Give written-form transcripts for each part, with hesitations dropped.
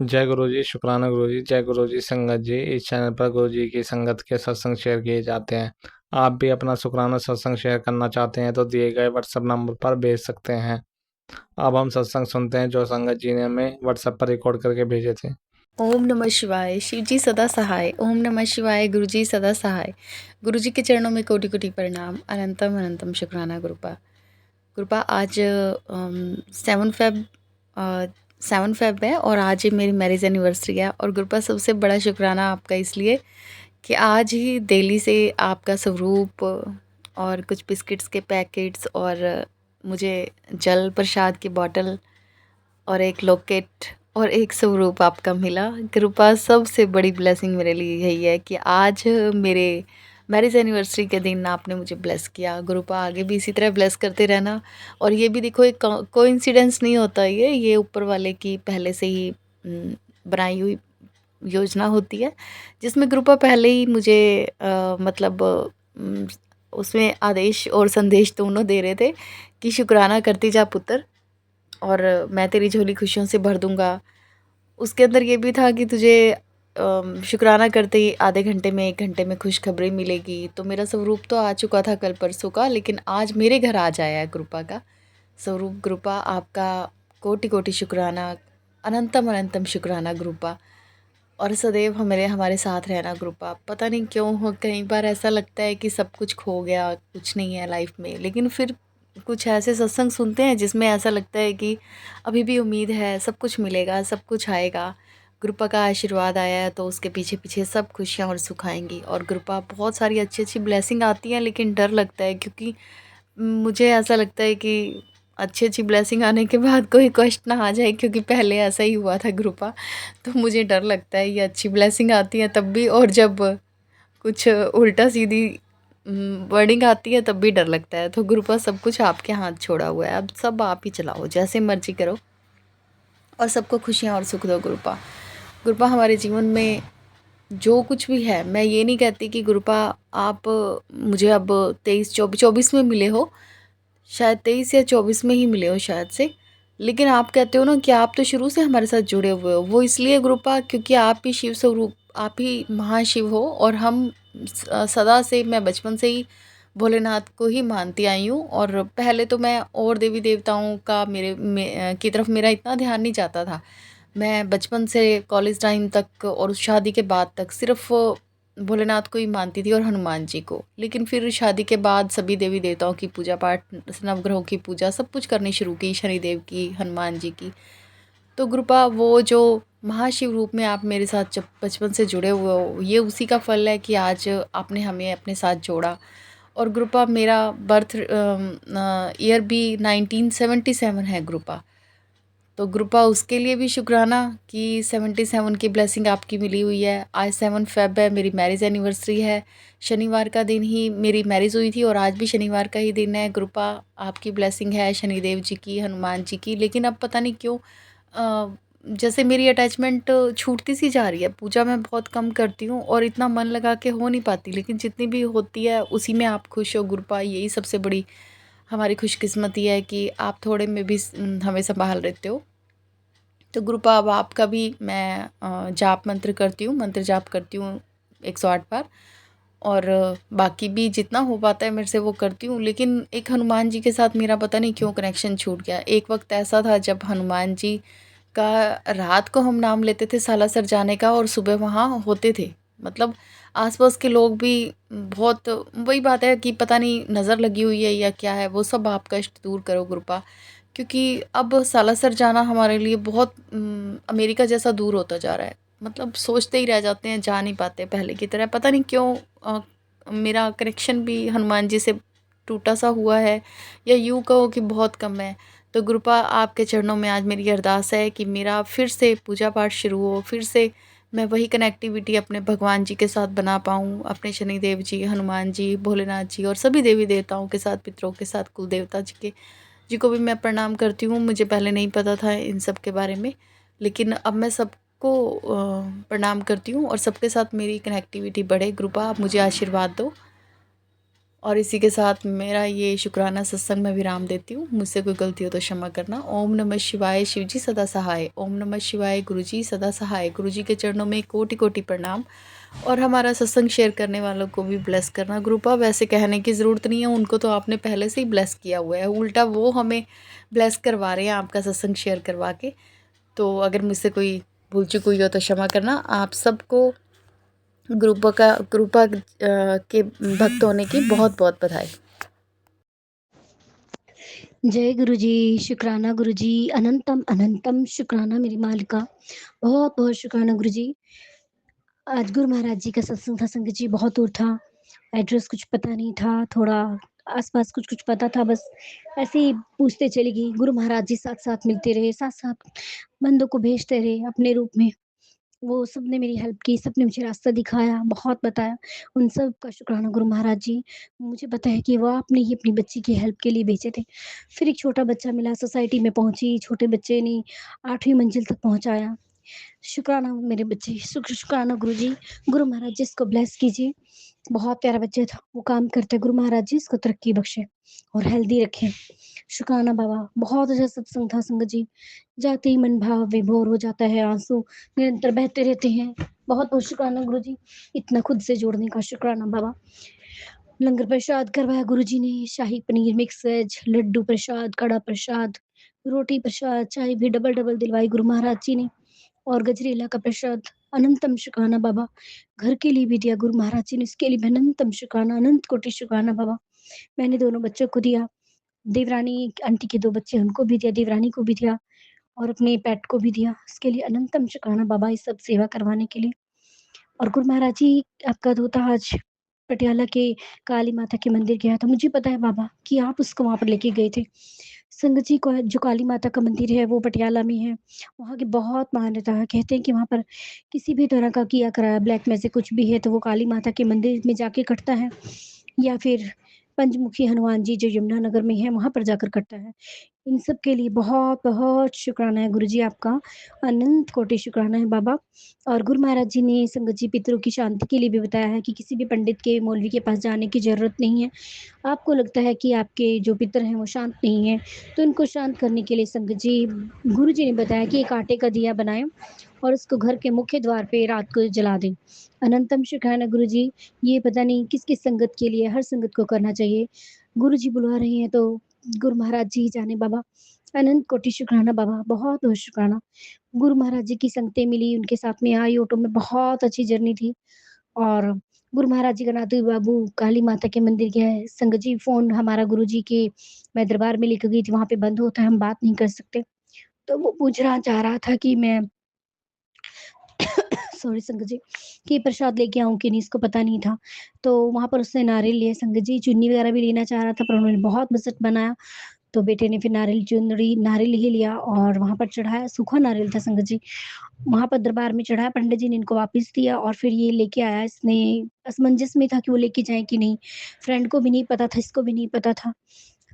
जय गुरु जी, शुक्राना गुरु जी, जय गुरु जी संगत जी। इस चैनल पर गुरु जी की संगत के सत्संग शेयर किए जाते हैं। आप भी अपना शुक्राना सत्संग शेयर करना चाहते हैं तो दिए गए व्हाट्सएप नंबर पर भेज सकते हैं। अब हम सत्संग सुनते हैं जो संगत जी ने हमें व्हाट्सएप पर रिकॉर्ड करके भेजे थे। ओम नमः शिवाय। शिव जी सदा सहाय। ओम नमः शिवाय। गुरु जी सदा सहाय। गुरु जी के चरणों में कोटि कोटि प्रणाम। अनंतम अनंतम शुक्राना गुरुपा। गुरुपा आज 7 फेब 7 फेब है और आज ही मेरी मैरिज एनिवर्सरी है। और गुरुपा सबसे बड़ा शुक्राना आपका इसलिए कि आज ही दिल्ली से आपका स्वरूप और कुछ बिस्किट्स के पैकेट्स और मुझे जल प्रसाद की बॉटल और एक लॉकेट और एक स्वरूप आपका मिला। कृपा सबसे बड़ी ब्लेसिंग मेरे लिए यही है कि आज मेरे मैरिज एनिवर्सरी के दिन आपने मुझे ब्लेस किया। गुरुपा आगे भी इसी तरह ब्लेस करते रहना। और ये भी देखो, एक कोइंसिडेंस नहीं होता, ये ऊपर वाले की पहले से ही बनाई हुई योजना होती है, जिसमें कृपा पहले ही मुझे मतलब उसमें आदेश और संदेश दोनों दे रहे थे कि शुक्राना करती जा पुत्र, और मैं तेरी झोली खुशियों से भर दूंगा। उसके अंदर ये भी था कि तुझे शुक्राना करते ही आधे घंटे में 1 घंटे में खुशखबरी मिलेगी। तो मेरा स्वरूप तो आ चुका था कल परसों का, लेकिन आज मेरे घर आज आया है कृपा का स्वरूप। कृपा आपका कोटि कोटि शुक्राना, अनंतम अनंतम शुक्राना कृपा। और सदैव हमारे हमारे साथ रहना कृपा। पता नहीं क्यों हो, कई बार ऐसा लगता है कि सब कुछ खो गया, कुछ नहीं है लाइफ में, लेकिन फिर कुछ ऐसे सत्संग सुनते हैं जिसमें ऐसा लगता है कि अभी भी उम्मीद है, सब कुछ मिलेगा, सब कुछ आएगा। कृपा का आशीर्वाद आया है तो उसके पीछे पीछे सब खुशियाँ और सुख आएंगी। और कृपा बहुत सारी अच्छी अच्छी ब्लेसिंग आती हैं, लेकिन डर लगता है, क्योंकि मुझे ऐसा लगता है कि अच्छी अच्छी ब्लेसिंग आने के बाद कोई कष्ट ना आ जाए, क्योंकि पहले ऐसा ही हुआ था कृपा। तो मुझे डर लगता है, ये अच्छी ब्लेसिंग आती है तब भी, और जब कुछ उल्टा सीधी वर्डिंग आती है तब भी डर लगता है। तो गुरुपा सब कुछ आपके हाथ छोड़ा हुआ है, अब सब आप ही चलाओ, जैसे मर्जी करो और सबको खुशियाँ और सुख दो गुरुपा। गुरुपा हमारे जीवन में जो कुछ भी है, मैं ये नहीं कहती कि गुरुपा आप मुझे अब 23 24 में मिले हो, शायद 23 या 24 में ही मिले हो शायद से, लेकिन आप कहते हो ना कि आप तो शुरू से हमारे साथ जुड़े हुए हो। वो इसलिए कृपा क्योंकि आप ही शिव स्वरूप, आप ही महाशिव हो, और हम सदा से, मैं बचपन से ही भोलेनाथ को ही मानती आई हूँ। और पहले तो मैं और देवी देवताओं का की तरफ मेरा इतना ध्यान नहीं जाता था। मैं बचपन से कॉलेज टाइम तक और शादी के बाद तक सिर्फ भोलेनाथ को ही मानती थी और हनुमान जी को। लेकिन फिर शादी के बाद सभी देवी देवताओं की पूजा पाठ, नवग्रहों की पूजा, सब कुछ करनी शुरू की, शनिदेव की, हनुमान जी की। तो कृपा वो जो महाशिव रूप में आप मेरे साथ जब बचपन से जुड़े हुए हो, ये उसी का फल है कि आज आपने हमें अपने साथ जोड़ा। और कृपा मेरा बर्थ ईयर भी 1977 है कृपा। तो कृपा उसके लिए भी शुक्राना कि 77 की ब्लेसिंग आपकी मिली हुई है। आज 7 फेब है, मेरी मैरिज एनिवर्सरी है। शनिवार का दिन ही मेरी मैरिज हुई थी और आज भी शनिवार का ही दिन है। कृपा आपकी ब्लेसिंग है, शनिदेव जी की, हनुमान जी की। लेकिन अब पता नहीं क्यों जैसे मेरी अटैचमेंट छूटती सी जा रही है। पूजा मैं बहुत कम करती हूँ और इतना मन लगा के हो नहीं पाती, लेकिन जितनी भी होती है उसी में आप खुश हो गुरुपा। यही सबसे बड़ी हमारी खुशकिस्मती है कि आप थोड़े में भी हमें संभाल लेते हो। तो गुरुपा अब आपका भी मैं जाप मंत्र करती हूँ, मंत्र जाप करती हूँ 108 बार। और बाकी भी जितना हो पाता है मेरे से वो करती हूँ। लेकिन एक हनुमान जी के साथ मेरा पता नहीं क्यों कनेक्शन छूट गया। एक वक्त ऐसा था जब हनुमान जी का रात को हम नाम लेते थे सालासर जाने का, और सुबह वहाँ होते थे। मतलब आसपास के लोग भी बहुत, वही बात है कि पता नहीं नज़र लगी हुई है या क्या है, वो सब आप कष्ट दूर करो कृपा। क्योंकि अब सालासर जाना हमारे लिए बहुत अमेरिका जैसा दूर होता जा रहा है। मतलब सोचते ही रह जाते हैं, जा नहीं पाते पहले की तरह। पता नहीं क्यों मेरा कनेक्शन भी हनुमान जी से टूटा सा हुआ है, या यूँ कहो कि बहुत कम है। तो कृपा आपके चरणों में आज मेरी अरदास है कि मेरा फिर से पूजा पाठ शुरू हो, फिर से मैं वही कनेक्टिविटी अपने भगवान जी के साथ बना पाऊँ, अपने शनिदेव जी, हनुमान जी, भोलेनाथ जी और सभी देवी देवताओं के साथ, पितरों के साथ, कुल देवता जी को भी मैं प्रणाम करती हूँ। मुझे पहले नहीं पता था इन सब के बारे में, लेकिन अब मैं सबको प्रणाम करती हूँ और सबके साथ मेरी कनेक्टिविटी बढ़े। कृपा आप मुझे आशीर्वाद दो। और इसी के साथ मेरा ये शुक्राना सत्संग में विराम देती हूँ। मुझसे कोई गलती हो तो क्षमा करना। ओम नमः शिवाय, शिव जी सदा सहाय। ओम नमः शिवाय, गुरु जी सदा सहाय। गुरु जी के चरणों में कोटि कोटि प्रणाम। और हमारा सत्संग शेयर करने वालों को भी ब्लेस करना। ग्रुपा वैसे कहने की ज़रूरत नहीं है, उनको तो आपने पहले से ही ब्लेस किया हुआ है, उल्टा वो हमें ब्लेस करवा रहे हैं आपका सत्संग शेयर करवा के। तो अगर मुझसे कोई भूल चूक हुई हो तो क्षमा करना। आप सबको ग्रुपा के भक्त होने की बहुत बहुत बधाई। जय गुरु जी, शुक्राना गुरु जी, अनंतम अनंतम शुक्राना मेरी मालिका, बहुत बहुत शुक्राना गुरु जी। आज गुरु महाराज जी का सत्संग था संगत जी, बहुत दूर था, एड्रेस कुछ पता नहीं था, थोड़ा आसपास कुछ कुछ पता था, बस ऐसे ही पूछते चली गई। गुरु महाराज जी साथ साथ मिलते रहे, साथ साथ बंदों को भेजते रहे अपने रूप में। वो सबने मेरी हेल्प की, सबने मुझे रास्ता दिखाया, बहुत बताया। उन सब का शुक्राना गुरु महाराज जी। मुझे पता है कि वो आपने ही अपनी बच्ची की हेल्प के लिए भेजे थे। फिर एक छोटा बच्चा मिला, सोसाइटी में पहुँची, छोटे बच्चे ने 8वीं मंजिल तक पहुँचाया। शुक्राना मेरे बच्चे, शुक्राना गुरुजी। गुरु महाराज जी इसको ब्लेस कीजिए। बहुत प्यारा बच्चा था, वो काम करता है। गुरु महाराज जी इसको तरक्की बख्शे और हेल्दी रखें। शुक्राना बाबा, बहुत अच्छा सत्संग था संगत जी। जाते ही मन भाव विभोर हो जाता है, आंसू निरंतर बहते रहते हैं। बहुत बहुत शुक्राना गुरुजी, इतना खुद से जोड़ने का शुक्राना बाबा। लंगर प्रसाद करवाया गुरुजी ने, शाही पनीर, मिक्स वेज, लड्डू प्रसाद, कड़ा प्रसाद, रोटी प्रसाद, चाय भी डबल डबल दिलवाई गुरु महाराज जी ने। और गजरेला का प्रसाद, अनंतम शुक्राना बाबा। घर के लिए भी दिया गुरु महाराज जी ने, इसके लिए भी अनंतम शुक्राना, अनंत कोटि शुक्राना बाबा। मैंने दोनों बच्चों को दिया, देवरानी आंटी के 2 बच्चे हैं उनको भी दिया, देवरानी को भी दिया और अपने पेट को भी दिया। इसके लिए अनंतम शुक्राना बाबा, ये सब सेवा करवाने के लिए। और गुरु महाराज जी, आपका दोता आज पटियाला के काली माता के मंदिर गया था। मुझे पता है बाबा कि आप उसको वहाँ पर लेके गए थे। संगत जी को जो काली माता का मंदिर है वो पटियाला में है। वहाँ की बहुत मान्यता है। कहते हैं कि वहाँ पर किसी भी तरह का किया कराया ब्लैक में से कुछ भी है तो वो काली माता के मंदिर में जाके कटता है, या फिर पंचमुखी हनुमान जी जो यमुनानगर में है वहाँ पर जाकर कटता है। इन सब के लिए बहुत-बहुत शुक्राना है गुरुजी आपका, अनंत कोटि शुक्राना है बाबा। और गुरु महाराज जी ने संगत जी पितरों की शांति के लिए भी बताया है कि किसी भी पंडित के, मौलवी के पास जाने की ज़रूरत नहीं है। आपको लगता है कि आपके जो पितर हैं वो शांत नहीं हैं, तो उनको शांत करने के लिए संगत जी, गुरुजी ने बताया कि एक आटे का दिया बनाएँ और उसको घर के मुख्य द्वार पे रात को जला दें। अनंतम शुक्राना गुरुजी, ये पता नहीं किस-किस संगत के लिए, हर संगत को करना चाहिए। गुरुजी बुलवा रहे हैं तो गुरु महाराज जी ही जाने बाबा। अनंत कोटि शुक्राना बाबा, बहुत-बहुत शुक्राना। गुरु महाराज जी की संगतें मिली, उनके साथ में आई ऑटो में, बहुत अच्छी जर्नी थी। और गुरु महाराज जी का नातू बाबू काली माता के मंदिर गया है। संगत जी फ़ोन हमारा गुरुजी के मैं दरबार में लेकर गई थी, वहाँ पे बंद होता है, हम बात नहीं कर सकते। तो वो पूछना चाह रहा था कि मैं सॉरी संगत जी, कि प्रसाद लेके आऊँ कि नहीं, इसको पता नहीं था। तो वहाँ पर उसने नारियल लिए संगत जी, चुन्नी वगैरह भी लेना चाह रहा था पर उन्होंने बहुत बजट बनाया, तो बेटे ने फिर नारियल ही लिया और वहाँ पर चढ़ाया, सूखा नारियल था संगत जी। वहाँ पर दरबार में चढ़ाया, पंडित जी ने इनको वापस दिया और फिर ये लेके आया। इसने असमंजस में था कि वो लेके जाएँ कि नहीं, फ्रेंड को भी नहीं पता था, इसको भी नहीं पता था।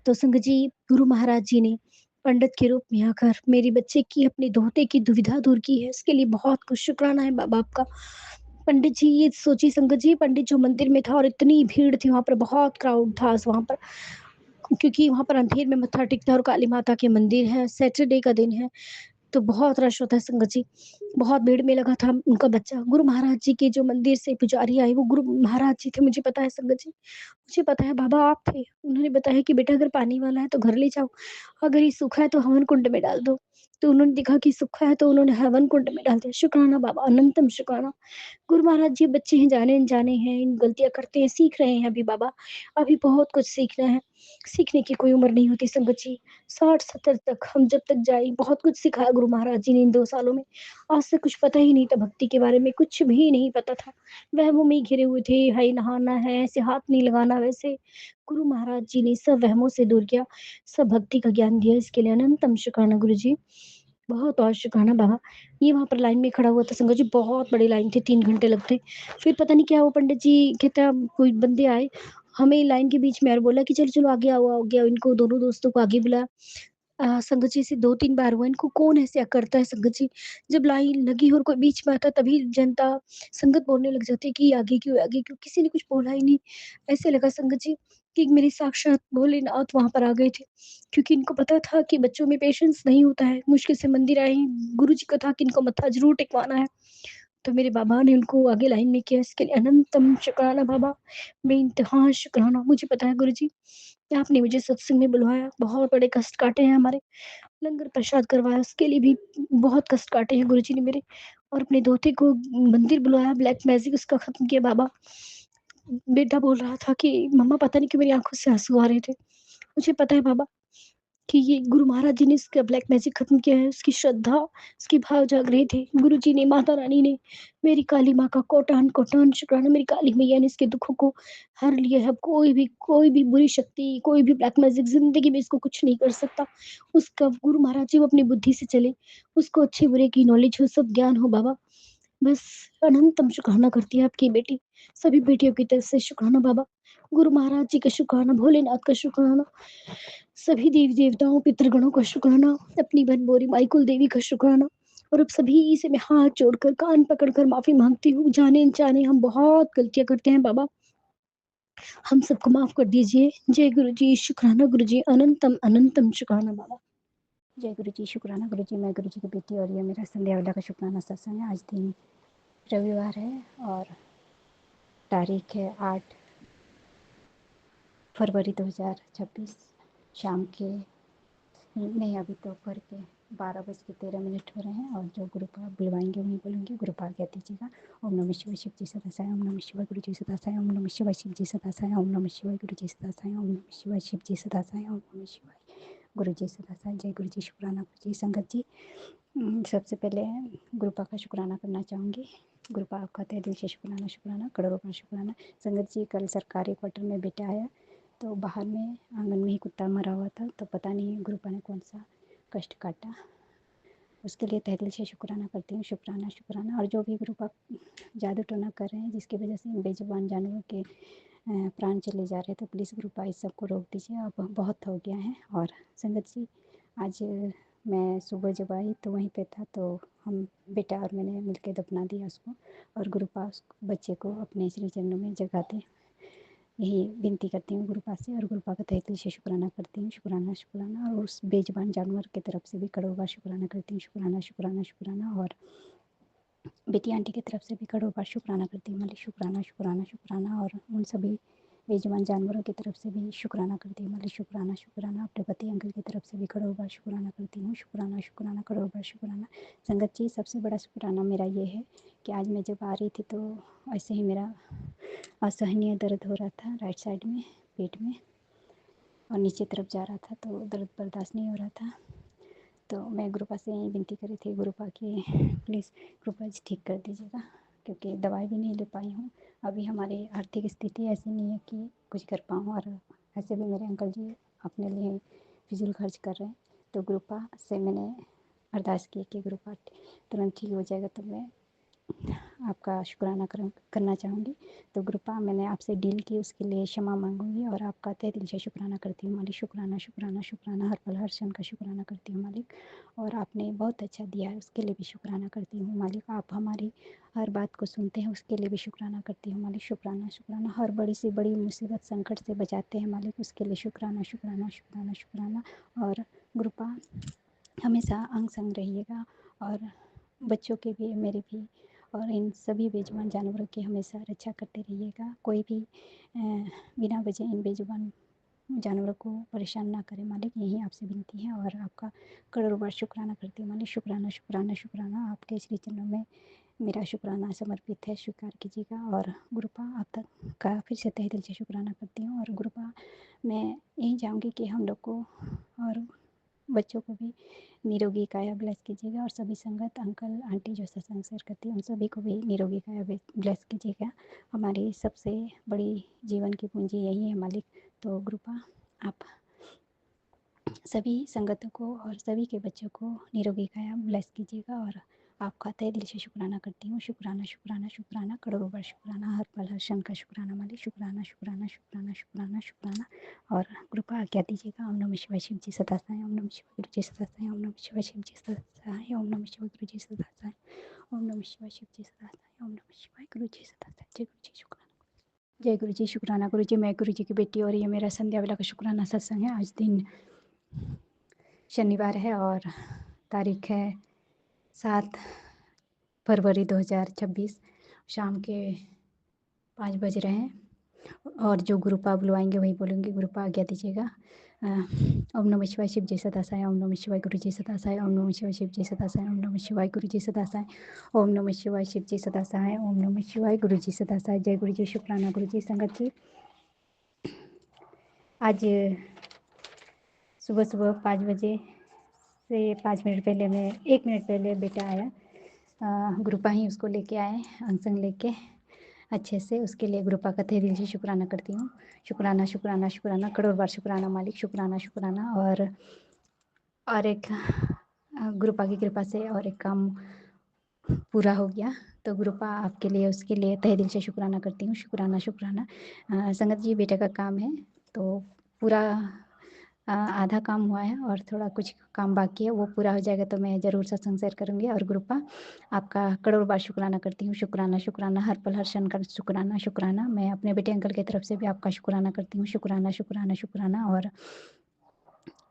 तो संगत जी, गुरु महाराज जी ने पंडित के रूप में आकर मेरे बच्चे की, अपने दोहते की दुविधा दूर की है, इसके लिए बहुत कुछ शुक्राना है बाबा आपका। पंडित जी, ये सोचिए संगत जी, पंडित जो मंदिर में था और इतनी भीड़ थी वहाँ पर, बहुत क्राउड था वहाँ पर, क्योंकि वहाँ पर अंधेर में मत्था टेकता है और काली माता के मंदिर है, सैटरडे का दिन है। तो बहुत रश होता है संगत जी। बहुत भीड़ में लगा था उनका बच्चा। गुरु महाराज जी के जो मंदिर से पुजारी आए वो गुरु महाराज जी थे, मुझे पता है संगत जी। मुझे पता है बाबा आप थे। उन्होंने बताया कि बेटा अगर पानी वाला है तो घर ले जाओ, अगर ये सूखा है तो हवन कुंड में डाल दो। तो उन्होंने देखा कि सूखा है तो उन्होंने हवन कुंड में डाल दिया। शुक्राना बाबा, अनंतम शुक्राना। गुरु महाराज जी बच्चे हैं, जाने-अनजाने हैं, गलतियाँ करते हैं, सीख रहे हैं अभी बाबा। अभी बहुत कुछ सीखना है। सीखने की कोई उम्र नहीं होती संगत जी। 60-70 तक हम जब तक जाएँ, बहुत कुछ सिखाया गुरु महाराज जी ने इन 2 सालों में। आज से कुछ पता ही नहीं था भक्ति के बारे में, कुछ भी नहीं पता था। वहमों में ही घिरे हुए थे, हाय नहाना है, ऐसे हाथ नहीं लगाना वैसे। गुरु महाराज जी ने सब वहमों से दूर किया, सब भक्ति का ज्ञान दिया, इसके लिए अनंतम शुक्राना गुरु जी। बहुत शुक्राना बाबा। ये वहाँ पर लाइन में खड़ा हुआ था संगत जी, बहुत बड़ी लाइन थी, 3 घंटे लगते। फिर पता नहीं क्या हुआ, पंडित जी कहता कोई बंदे आए, हमें लाइन के बीच में और बोला कि चलो-चलो आगे आओ, आगे आओ। इनको दोनों दोस्तों को आगे बुलाया। संगत जी से 2-3 बार हुआ, इनको कौन ऐसे करता है संगत जी? जब लाइन लगी हो और कोई बीच में आता तभी जनता संगत बोलने लग जाती है कि आगे क्यों, किसी ने कुछ बोला ही नहीं। ऐसे लगा संगत जी कि मेरे साक्षात भोलेनाथ वहाँ पर आ गए थे, क्योंकि इनको पता था कि बच्चों में पेशेंस नहीं होता है। मुश्किल से मंदिर आई, गुरुजी को था कि इनको मत्था ज़रूर टेकवाना है। तो मेरे बाबा ने उनको आगे लाइन में किया, इसके लिए अनंतम शुक्राना बाबा, बेइंतहा शुक्राना। मुझे पता है गुरुजी, आपने मुझे सत्संग में बुलवाया, बहुत बड़े कष्ट काटे हैं हमारे, लंगर प्रसाद करवाया, उसके लिए भी बहुत कष्ट काटे हैं गुरुजी ने मेरे, और अपने दोते को मंदिर बुलाया, ब्लैक मैजिक उसका ख़त्म किया बाबा। बेटा बोल रहा था कि मम्मा पता नहीं क्यों मेरी आँखों से आँसू आ रहे थे। मुझे पता है बाबा कि ये गुरु महाराज जी ने इसका ब्लैक मैजिक ख़त्म किया है, उसकी श्रद्धा, उसके भाव जाग रहे थे। गुरुजी ने, माता रानी ने, मेरी काली माँ का कोटान-कोटान शुक्राना, मेरी काली मैया ने इसके दुखों को हर लिया है। अब कोई भी बुरी शक्ति, कोई भी ब्लैक मैजिक ज़िंदगी में इसको कुछ नहीं कर सकता। उसका गुरु महाराज जी वो अपनी बुद्धि से चले, उसको अच्छे-बुरे की नॉलेज हो, सब ज्ञान हो बाबा। बस अनंतम शुक्राना करती है आपकी बेटी, सभी बेटियों की तरफ से शुक्राना बाबा। गुरु महाराज जी का शुक्राना, भोलेनाथ का शुक्राना, सभी देवी-देवताओं, पितृगणों का शुक्राना, अपनी बहन बोरी माई कुल देवी का शुक्राना। और अब सभी से मैं हाथ जोड़कर, कान पकड़कर माफ़ी माँगती हूँ। जाने-अनजाने हम बहुत गलतियाँ करते हैं बाबा, हम सबको माफ़ कर दीजिए। जय गुरुजी, शुक्राना गुरुजी, अनंतम अनंतम शुक्राना बाबा। जय गुरु जी, शुक्राना गुरु जी। मैं गुरु जी की बेटी और ये मेरा संध्या वाला का शुक्राना सत्संग है। आज दिन रविवार है और तारीख है 8 फरवरी 2026। शाम के नहीं, अभी तो दोपहर के 12:13 हो रहे हैं और जो गुरु पाक बुलवाएंगे वहीं बोलेंगे। गुरु पाक कह दीजिएगा, ओम नमः शिवाय शिव जी सदा साई, ओम नमः शिवाय गुरु जी सदा साई, ओम नमः शिवाय शिव जी सदा साई, ओम नमः शिवाय गुरु जी सदा साई, ओम नमः शिवाय शिव जी सदा साई, ओम नमः शिवाय गुरु जी सदा साई। जय गुरु जी, शुक्राना गुरु जी। संगत जी, सबसे पहले गुरु पाक का शुक्राना करना चाहूँगी। गुरु पाक का तहे दिल से शुक्राना, शुक्राना, करोड़ों का शुक्राना। संगत जी, कल सरकारी क्वार्टर में बेटा आया तो बाहर में आंगन में ही कुत्ता मरा हुआ था, तो पता नहीं गुरुपा ने कौन सा कष्ट काटा, उसके लिए तहे दिल से शुक्राना करती हूँ। शुक्राना शुक्राना। और जो भी गुरुपा जादू टोना कर रहे हैं जिसकी वजह से इन बेजुबान जानवरों के प्राण चले जा रहे हैं, तो प्लीज़ गुरुपा इस सब को रोक दीजिए, अब बहुत हो गया है। और संगत जी, आज मैं सुबह जब आई तो वहीं पे था, तो हम बेटा और मैंने मिलकर दफना दिया उसको, और गुरुपा उस बच्चे को अपने श्री चरणों में जगा दे, यही विनती करती हूँ गुरुपा से। और गुरुपा का तहे दिल से शुक्राना करती हूँ। शुक्राना शुक्राना। और उस बेजुबान जानवर की तरफ से भी करोड़ों बार शुक्राना करती हूँ। शुक्राना शुक्राना शुक्राना। और बेटी आंटी की तरफ से भी करोड़ों बार शुक्राना करती हूँ मालिक। शुक्राना शुक्राना शुक्राना। और उन सभी बेजुबान जानवरों की तरफ से भी शुक्राना करती हूँ मालिक। शुक्राना शुक्राना। अपने पति अंकल की तरफ से भी करोड़ों बार शुक्राना करती हूँ। शुक्राना शुक्राना, करोड़ों बार शुक्राना। संगत जी, सबसे बड़ा शुक्राना मेरा ये है कि आज मैं जब आ रही थी तो ऐसे ही मेरा असहनीय दर्द हो रहा था राइट साइड में, पेट में, और नीचे तरफ जा रहा था, तो दर्द बर्दाश्त नहीं हो रहा था। तो मैं गुरुपा से यही विनती करी थी, गुरुपा की प्लीज़ गुरुपा जी ठीक कर दीजिएगा, क्योंकि दवाई भी नहीं ले पाई हूँ। अभी हमारी आर्थिक स्थिति ऐसी नहीं है कि कुछ कर पाऊँ, और ऐसे भी मेरे अंकल जी अपने लिए फिजूल खर्च कर रहे हैं। तो गुरुपा से मैंने अरदास की कि गुरुपा तुरंत ठीक हो जाएगा तो मैं आपका शुक्राना करना चाहूँगी। तो गुरुपा, मैंने आपसे डील की, उसके लिए क्षमा मांगूंगी, और आपका तहे दिल से शुक्राना करती हूँ मालिक। शुक्राना शुक्राना शुक्राना। हर पल हर क्षण का शुक्राना करती हूँ मालिक। और आपने बहुत अच्छा दिया है उसके लिए भी शुक्राना करती हूँ मालिक। आप हमारी हर बात को सुनते हैं उसके लिए भी शुक्राना करती हूँ मालिक। शुक्राना शुक्राना। हर बड़ी से बड़ी मुसीबत संकट से बचाते हैं मालिक, उसके लिए शुक्राना शुक्राना शुक्राना शुक्राना। और गुरुपा, हमेशा अंग संग रहिएगा, और बच्चों के भी, मेरे भी, और इन सभी बेजुबान जानवरों की हमेशा रक्षा करते रहिएगा। कोई भी बिना वजह इन बेजुबान जानवरों को परेशान ना करें मालिक, यही आपसे विनती है। और आपका करोड़ों बार शुक्राना करती हूँ मालिक। शुक्राना शुक्राना शुक्राना। आपके श्री चरणों में मेरा शुक्राना समर्पित है, स्वीकार कीजिएगा। और गुरुपा, आप तक का फिर से तहे दिल से शुक्राना करती हूँ। और गुरुपा, मैं यही चाहूँगी कि हम लोग को और बच्चों को भी निरोगी काया ब्लेस कीजिएगा, और सभी संगत अंकल आंटी जो सत्संग शेयर करती है उन सभी को भी निरोगी काया ब्लेस कीजिएगा। हमारी सबसे बड़ी जीवन की पूंजी यही है मालिक। तो गुरुपा, आप सभी संगतों को और सभी के बच्चों को निरोगी काया ब्लेस कीजिएगा। और आपका तहे दिल से शुक्राना करती हूँ। शुक्राना शुक्राना शुक्राना, करोड़ों बार शुक्राना, हर पल हर क्षण का शुक्राना मालिक। शुक्राना शुक्राना शुक्राना शुक्राना शुक्राना। और कृपा आज्ञा दीजिएगा। ओम नमः शिवाय शिव जी सदा साई, ओम नमः शिवाय गुरु जी सदा साई, ओम नमः शिवाय शिव जी सदा साई, ओम नमः शिवाय गुरु जी सदा साई, ओम नमः शिवाय शिव जी सदा साई, ओम नमः शिवाय गुरु जी सदा साई। जय गुरु जी, शुक्राना। जय गुरु जी, शुक्राना गुरु जी। मैं गुरु जी की बेटी और ये मेरा संध्या वेला का शुक्राना सत्संग है। आज दिन शनिवार है और तारीख है 7 फरवरी 2026। शाम के 5 बज रहे हैं और जो गुरुपा बुलवाएंगे वही बोलूँगी। गुरुपा आज्ञा दीजिएगा। ओम नमः शिवाय, शिव जी सदा साई। ओम नमः शिवाय, गुरु जी सदा साई। ओम नमः शिवाय, शिव जी सदा साई। ओम नमः शिवाय, गुरु जी सदा साई। ओम नमः शिवाय, शिव जी सदा साई। ओम नमः शिवाय, गुरु जी सदा साई। जय गुरु जी, शुक्राना गुरु जी। संगत जी, आज सुबह सुबह 5 बजे से 5 मिनट पहले, मैं 1 मिनट पहले बेटा आया। गुरुपा ही उसको लेके आए, अंगसंग लेके अच्छे से। उसके लिए गुरुपा का तहे दिल से शुक्राना करती हूँ। शुक्राना शुक्राना शुक्राना, करोड़ बार शुक्राना मालिक। शुक्राना शुक्राना। और एक गुरुपा की कृपा से और एक काम पूरा हो गया। तो गुरुपा आपके लिए, उसके लिए तहे दिल से शुक्राना करती हूँ। शुक्राना शुक्राना। संगत जी, बेटे का काम है तो पूरा आधा काम हुआ है और थोड़ा कुछ काम बाकी है, वो पूरा हो जाएगा तो मैं ज़रूर सत्संग शेयर करूँगी। और गुरुपा आपका करोड़ बार शुक्राना करती हूँ। शुक्राना शुक्राना, हर पल हर क्षण का शुक्राना शुक्राना। मैं अपने बेटे अंकल की तरफ से भी आपका शुक्राना करती हूँ। शुक्राना शुक्राना शुक्राना। और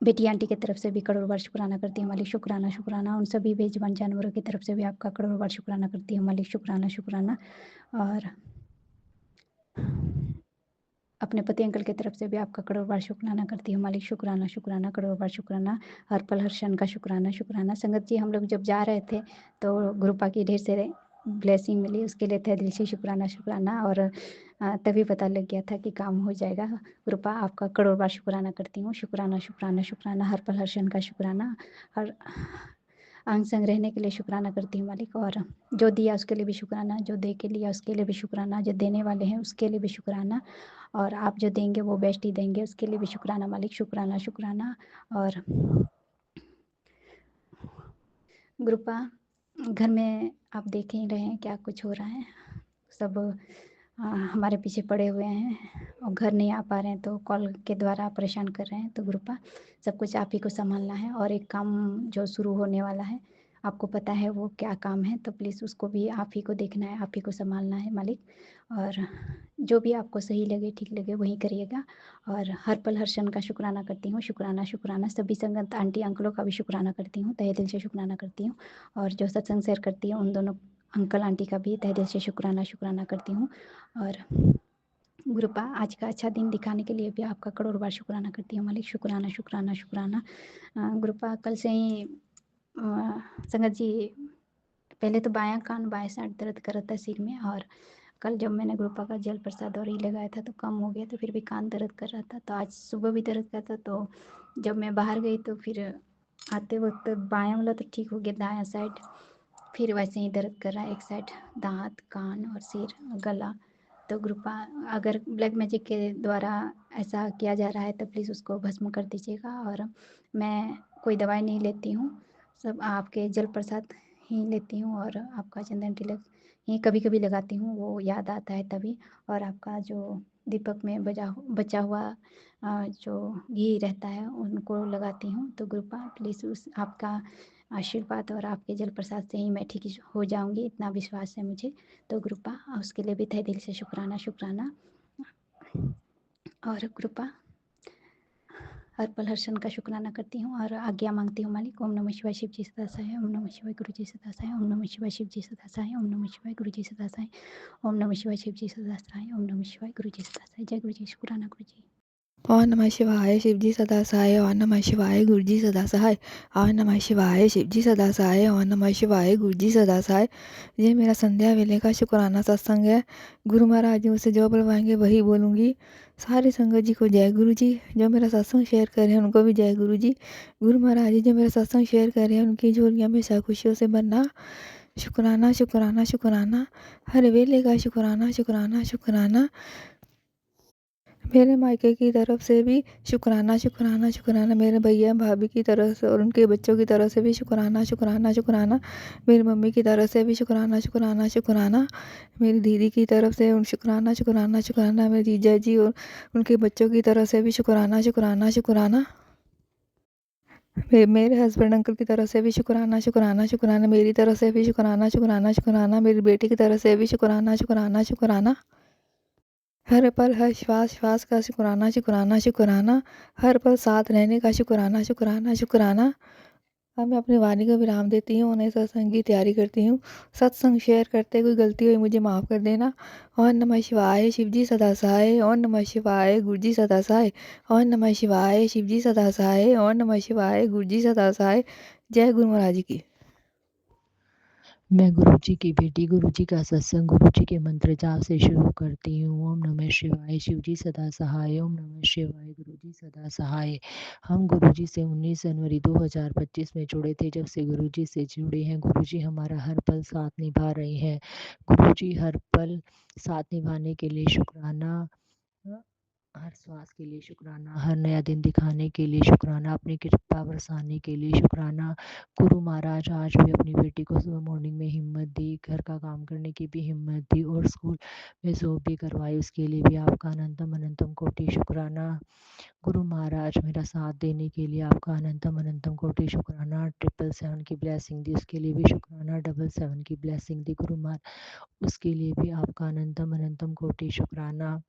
बेटी आंटी की तरफ से भी करोड़ बार शुक्राना करती हूँ मालिक। शुक्राना शुक्राना। उन सभी बेजुबान जानवरों की तरफ से भी आपका करोड़ बार शुक्राना करती हूँ मालिक। शुक्राना शुक्राना। और अपने पति अंकल की तरफ से भी आपका करोड़ बार शुक्राना करती हूँ मालिक। शुक्राना शुक्राना, करोड़ बार शुक्राना। हर पल हर क्षण का शुक्राना शुक्राना। संगत जी, हम लोग जब जा रहे थे तो गुरुपा की ढेर से ब्लेसिंग मिली, उसके लिए तहे दिल से शुक्राना शुक्राना। और तभी पता लग गया था कि काम हो जाएगा। गुरुपा आपका करोड़ बार शुक्राना करती हूँ। शुक्राना शुक्राना शुक्राना, हर पल हर क्षण का शुक्राना। हर अंग संग रहने के लिए शुक्राना करती हूँ मालिक। और जो दिया उसके लिए भी शुक्राना, जो दे के लिया उसके लिए भी शुक्राना, जो देने वाले हैं उसके लिए भी शुक्राना, और आप जो देंगे वो बेस्ट ही देंगे, उसके लिए भी शुक्राना मालिक। शुक्राना शुक्राना। और गुरुपा, घर में आप देख ही रहे हैं क्या कुछ हो रहा है। सब हमारे पीछे पड़े हुए हैं और घर नहीं आ पा रहे हैं तो कॉल के द्वारा परेशान कर रहे हैं। तो गुरुपा, सब कुछ आप ही को संभालना है। और एक काम जो शुरू होने वाला है, आपको पता है वो क्या काम है, तो प्लीज़ उसको भी आप ही को देखना है, आप ही को संभालना है मालिक। और जो भी आपको सही लगे, ठीक लगे, वही करिएगा। और हर पल हर क्षण का शुक्राना करती हूँ। शुक्राना शुक्राना। सभी संगत आंटी अंकलों का भी शुक्राना करती हूँ, तहे दिल से शुक्राना करती हूँ। और जो सत्संग शेयर करती है उन दोनों अंकल आंटी का भी तहे दिल से शुक्राना शुक्राना करती हूँ। और गुरुपा, आज का अच्छा दिन दिखाने के लिए भी आपका करोड़ बार शुक्राना करती हूँ मालिक। शुक्राना शुक्राना शुक्राना। गुरुपा, कल से ही संगत जी, पहले तो बायां कान बाएं साइड दर्द कर रहा था सिर में, और कल जब मैंने गुरुपा का जल प्रसाद और ये लगाया था तो कम हो गया, तो फिर भी कान दर्द कर रहा था। तो आज सुबह भी दर्द कर था, तो जब मैं बाहर गई तो फिर आते वक्त बायां वाला तो ठीक हो गया, दायां साइड फिर वैसे ही दर्द कर रहा है, एक साइड दांत, कान और सिर, गला। तो गुरुपा, अगर ब्लैक मैजिक के द्वारा ऐसा किया जा रहा है तो प्लीज़ उसको भस्म कर दीजिएगा। और मैं कोई दवाई नहीं लेती हूँ, सब आपके जल प्रसाद ही लेती हूँ। और आपका चंदन तिलक ही कभी कभी लगाती हूँ, वो याद आता है तभी। और आपका जो दीपक में बचा हुआ जो घी रहता है उनको लगाती हूँ। तो गुरुपा, प्लीज़ उस आपका आशीर्वाद और आपके जल प्रसाद से ही मैं ठीक हो जाऊंगी, इतना विश्वास है मुझे। तो गुरुपा, उसके लिए भी तहे दिल से शुक्राना शुक्राना। और गुरुपा, हर पल हर क्षण का शुक्राना करती हूँ और आज्ञा मांगती हूँ मालिक। ओम नमः शिवाय, शिव जी सदा साई। ओम नमः शिवाय, गुरु जी सदा साई। ओम नमः शिवाय, शिव जी सदा साई। ओम नमः शिवाय, गुरु जी सदा साई। ओम नमः शिवाय, शिव जी सदा साई। ओम नमः शिवाय, गुरु जी सदा साई। जय गुरु जी, शुक्राना गुरु जी। ओम नमः शिवाय, शिव जी सदा सहाय। ओम नमः शिवाय, गुरु जी सदा सहाय। ओम नमः शिवाय, शिव जी सदा सहाय। ओम नमः शिवाय, गुरु जी सदा सहाय। ये मेरा संध्या वेले का शुक्राना सत्संग है। गुरु महाराज जी मुझसे जो बुलवाएंगे वही बोलूँगी। सारी संगत जी को जय गुरु जी। जो मेरा सत्संग शेयर कर रहे हैं उनको भी जय गुरु जी। गुरु महाराज जी जो मेरा सत्संग शेयर कर रहे हैं उनकी झोलियाँ हमेशा खुशियों से भरना। शुक्राना शुक्राना शुक्राना, हर वेले का शुक्राना शुक्राना शुक्राना। मेरे मायके की तरफ से भी शुक्राना शुक्राना शुक्राना। मेरे भैया भाभी की तरफ से और उनके बच्चों की तरफ से भी शुक्राना शुक्राना शुक्राना। मेरी मम्मी की तरफ से भी शुक्राना शुक्राना शुक्राना। मेरी दीदी की तरफ से शुक्राना शुक्राना शुक्राना। मेरे जीजा जी और उनके बच्चों की तरफ से भी शुक्राना शुक्राना शुक्राना। मेरे हस्बैंड अंकल की तरफ से भी शुक्राना शुक्राना शुक्राना। मेरी तरफ से भी शुक्राना शुक्राना शुक्राना। मेरी बेटी की तरफ से भी शुक्राना शुक्राना शुक्राना। हर पल हर श्वास श्वास का शुक्राना शुक्राना शुक्राना, हर पल साथ रहने का शुक्राना शुक्राना शुक्राना। अब मैं अपनी वाणी को विराम देती हूँ, उन्हें सत्संग की तैयारी करती हूँ। सत्संग शेयर करते कोई गलती हुई मुझे माफ़ कर देना। ओम नमः शिवाय, शिव जी सदा सहाय। ओम नमः शिवाय, गुरु जी सदा सहाय। ओम नमः शिवाय, शिव जी सदा सहाय। ओम नमः शिवाय, गुरु जी सदा सहाय। जय गुरु महाराज की। मैं गुरुजी की बेटी गुरुजी का सत्संग गुरुजी के मंत्र जाप से शुरू करती हूँ। ओम नमः शिवाय, शिवजी सदा सहाय। ओम नमः शिवाय, गुरुजी सदा सहाय। हम गुरुजी से 19 जनवरी 2025 में जुड़े थे। जब से गुरुजी से जुड़े हैं, गुरुजी हमारा हर पल साथ निभा रहे हैं। गुरुजी हर पल साथ निभाने के लिए शुक्राना, हर श्वास के लिए शुक्राना, हर नया दिन दिखाने के लिए शुक्राना, अपनी कृपा बरसाने के लिए शुक्राना। गुरु महाराज आज भी अपनी बेटी को सुबह मॉर्निंग में हिम्मत दी, घर का काम करने की भी हिम्मत दी और स्कूल में जॉब भी करवाई, उसके लिए भी आपका अनंतम अनंतम कोटि शुक्राना। गुरु महाराज मेरा साथ देने के लिए आपका अनंतम अनंतम कोटि शुक्राना। 777 की ब्लेसिंग दी, उसके लिए भी शुक्राना। 777 की ब्लेसिंग दी गुरु महाराज, उसके लिए भी आपका अनंतम अनंतम कोटि शुक्राना।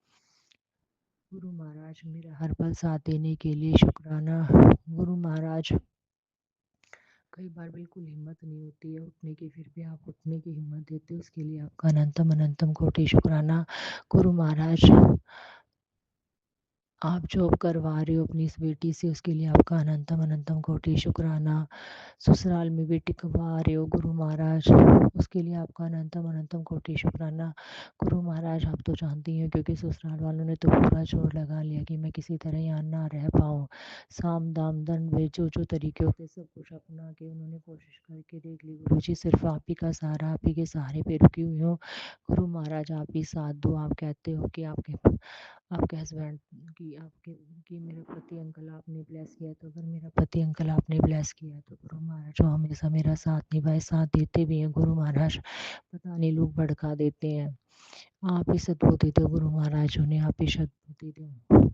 गुरु महाराज मेरा हर पल साथ देने के लिए शुक्राना। गुरु महाराज कई बार बिल्कुल हिम्मत नहीं होती है उठने की, फिर भी आप उठने की हिम्मत देते हो, उसके लिए आपका अनंतम अनंतम कोटि शुक्राना। गुरु महाराज आप जॉब करवा रहे हो अपनी इस बेटी से, उसके लिए आपका अनंतम अनंतम कोटि शुक्राना। ससुराल में बेटी कमा रहे हो गुरु महाराज, उसके लिए आपका अनंतम अनंतम कोटि शुक्राना। गुरु महाराज आप तो जानती हैं, क्योंकि ससुराल वालों ने तो पूरा जोर लगा लिया कि मैं किसी तरह यहाँ ना रह पाऊँ। साम दाम दंड वे जो जो तरीके होते सब कुछ अपना के उन्होंने कोशिश करके देख ली। गुरु जी सिर्फ आप ही का सहारा, आप ही के सहारे पे रुकी हुई हूँ। गुरु महाराज आप ही साथ दो। आप कहते हो कि आपके हस्बैंड कि मेरा पति अंकल आपने ब्लेस किया, तो अगर मेरा पति अंकल आपने ब्लेस किया तो गुरु महाराज जो हमेशा मेरा साथ निभाए, साथ देते भी हैं गुरु महाराज। पता नहीं लोग भड़का देते हैं, आप ही सद्बुद्धि दो गुरु महाराज, उन्हें आप ही सद्बुद्धि दो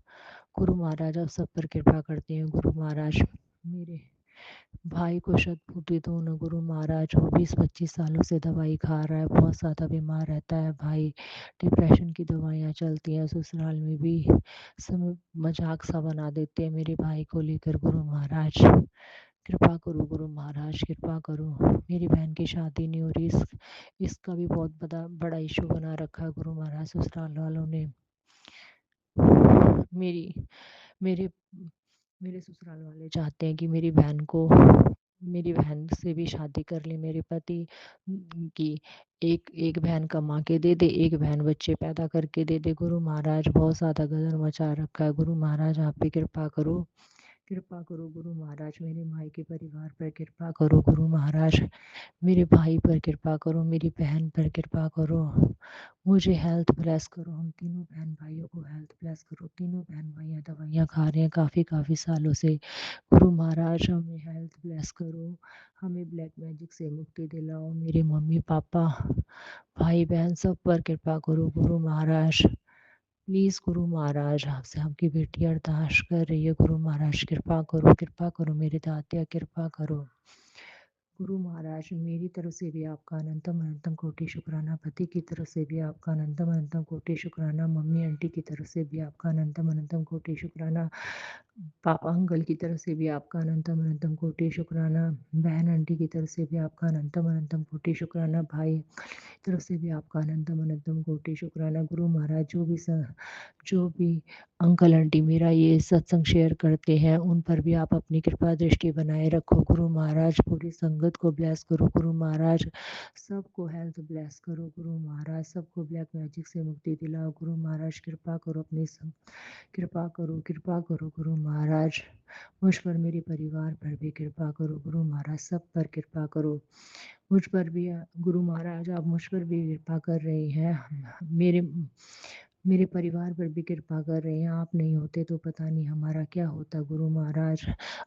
गुरु महाराज। आप सब पर कृपा करते हैं गुरु महाराज। मेरे भाई को सद्बुद्धि दो न गुरु महाराज। वो 20-25 सालों से दवाई खा रहा है, बहुत ज़्यादा बीमार रहता है भाई। डिप्रेशन की दवाइयाँ चलती हैं, ससुराल में भी सब मजाक सा बना देते हैं मेरे भाई को लेकर गुरु महाराज। कृपा करो गुरु महाराज, कृपा करो। मेरी बहन की शादी नहीं हो रही, इसका भी बहुत बड़ा इशू बना रखा है गुरु महाराज। ससुराल वालों ने मेरी मेरे मेरे ससुराल वाले चाहते हैं कि मेरी बहन से भी शादी कर ले मेरे पति की। एक एक बहन कमा के दे दे, एक बहन बच्चे पैदा करके दे दे। गुरु महाराज बहुत ज़्यादा गदर मचा रखा है गुरु महाराज, आप भी कृपा करो। कृपा करो गुरु महाराज, मेरे माई के परिवार पर कृपा करो गुरु महाराज। मेरे भाई पर कृपा करो, मेरी बहन पर कृपा करो। मुझे हेल्थ ब्लेस करो, हम तीनों बहन भाइयों को हेल्थ ब्लेस करो। तीनों बहन भाइयाँ दवाइयाँ खा रहे हैं काफ़ी सालों से। गुरु महाराज हमें हेल्थ ब्लेस करो, हमें ब्लैक मैजिक से मुक्ति दिलाओ। मेरे मम्मी पापा भाई बहन सब पर कृपा करो गुरु महाराज। प्लीज़ गुरु महाराज आपसे आपकी बेटी अरदास कर रही है गुरु महाराज, कृपा करो मेरे दातिया, कृपा करो गुरु महाराज। मेरी तरफ से भी आपका अनंतम अनंतम कोटि शुक्राना, पति की तरफ से भी आपका अनंतम अनंतम कोटि शुक्राना, मम्मी आंटी की तरफ से भी आपका अनंतम अनंतम कोटि शुक्राना, पापा अंकल की तरफ से भी आपका अनंतम अनंतम कोटि शुक्राना, बहन आंटी की तरफ से भी आपका अनंतम अनंतम कोटि शुक्राना, भाई की तरफ से भी आपका अनंतम अनंतम कोटि शुक्राना। गुरु महाराज जो भी अंकल आंटी मेरा ये सत्संग शेयर करते हैं, उन पर भी आप अपनी कृपा दृष्टि बनाए रखो गुरु महाराज। पूरी संगत को ब्लेस करो गुरु महाराज, सबको हेल्थ ब्लेस करो गुरु महाराज, सबको ब्लैक मैजिक से मुक्ति दिलाओ गुरु महाराज। कृपा करो अपनी कृपा करो गुरु महाराज। मुझ पर मेरे परिवार पर भी कृपा करो गुरु महाराज, सब पर कृपा करो। मुझ पर भी गुरु महाराज आप मुझ पर भी कृपा कर रहे हैं, मेरे परिवार पर भी कृपा कर रहे हैं। आप नहीं होते तो पता नहीं हमारा क्या होता गुरु महाराज।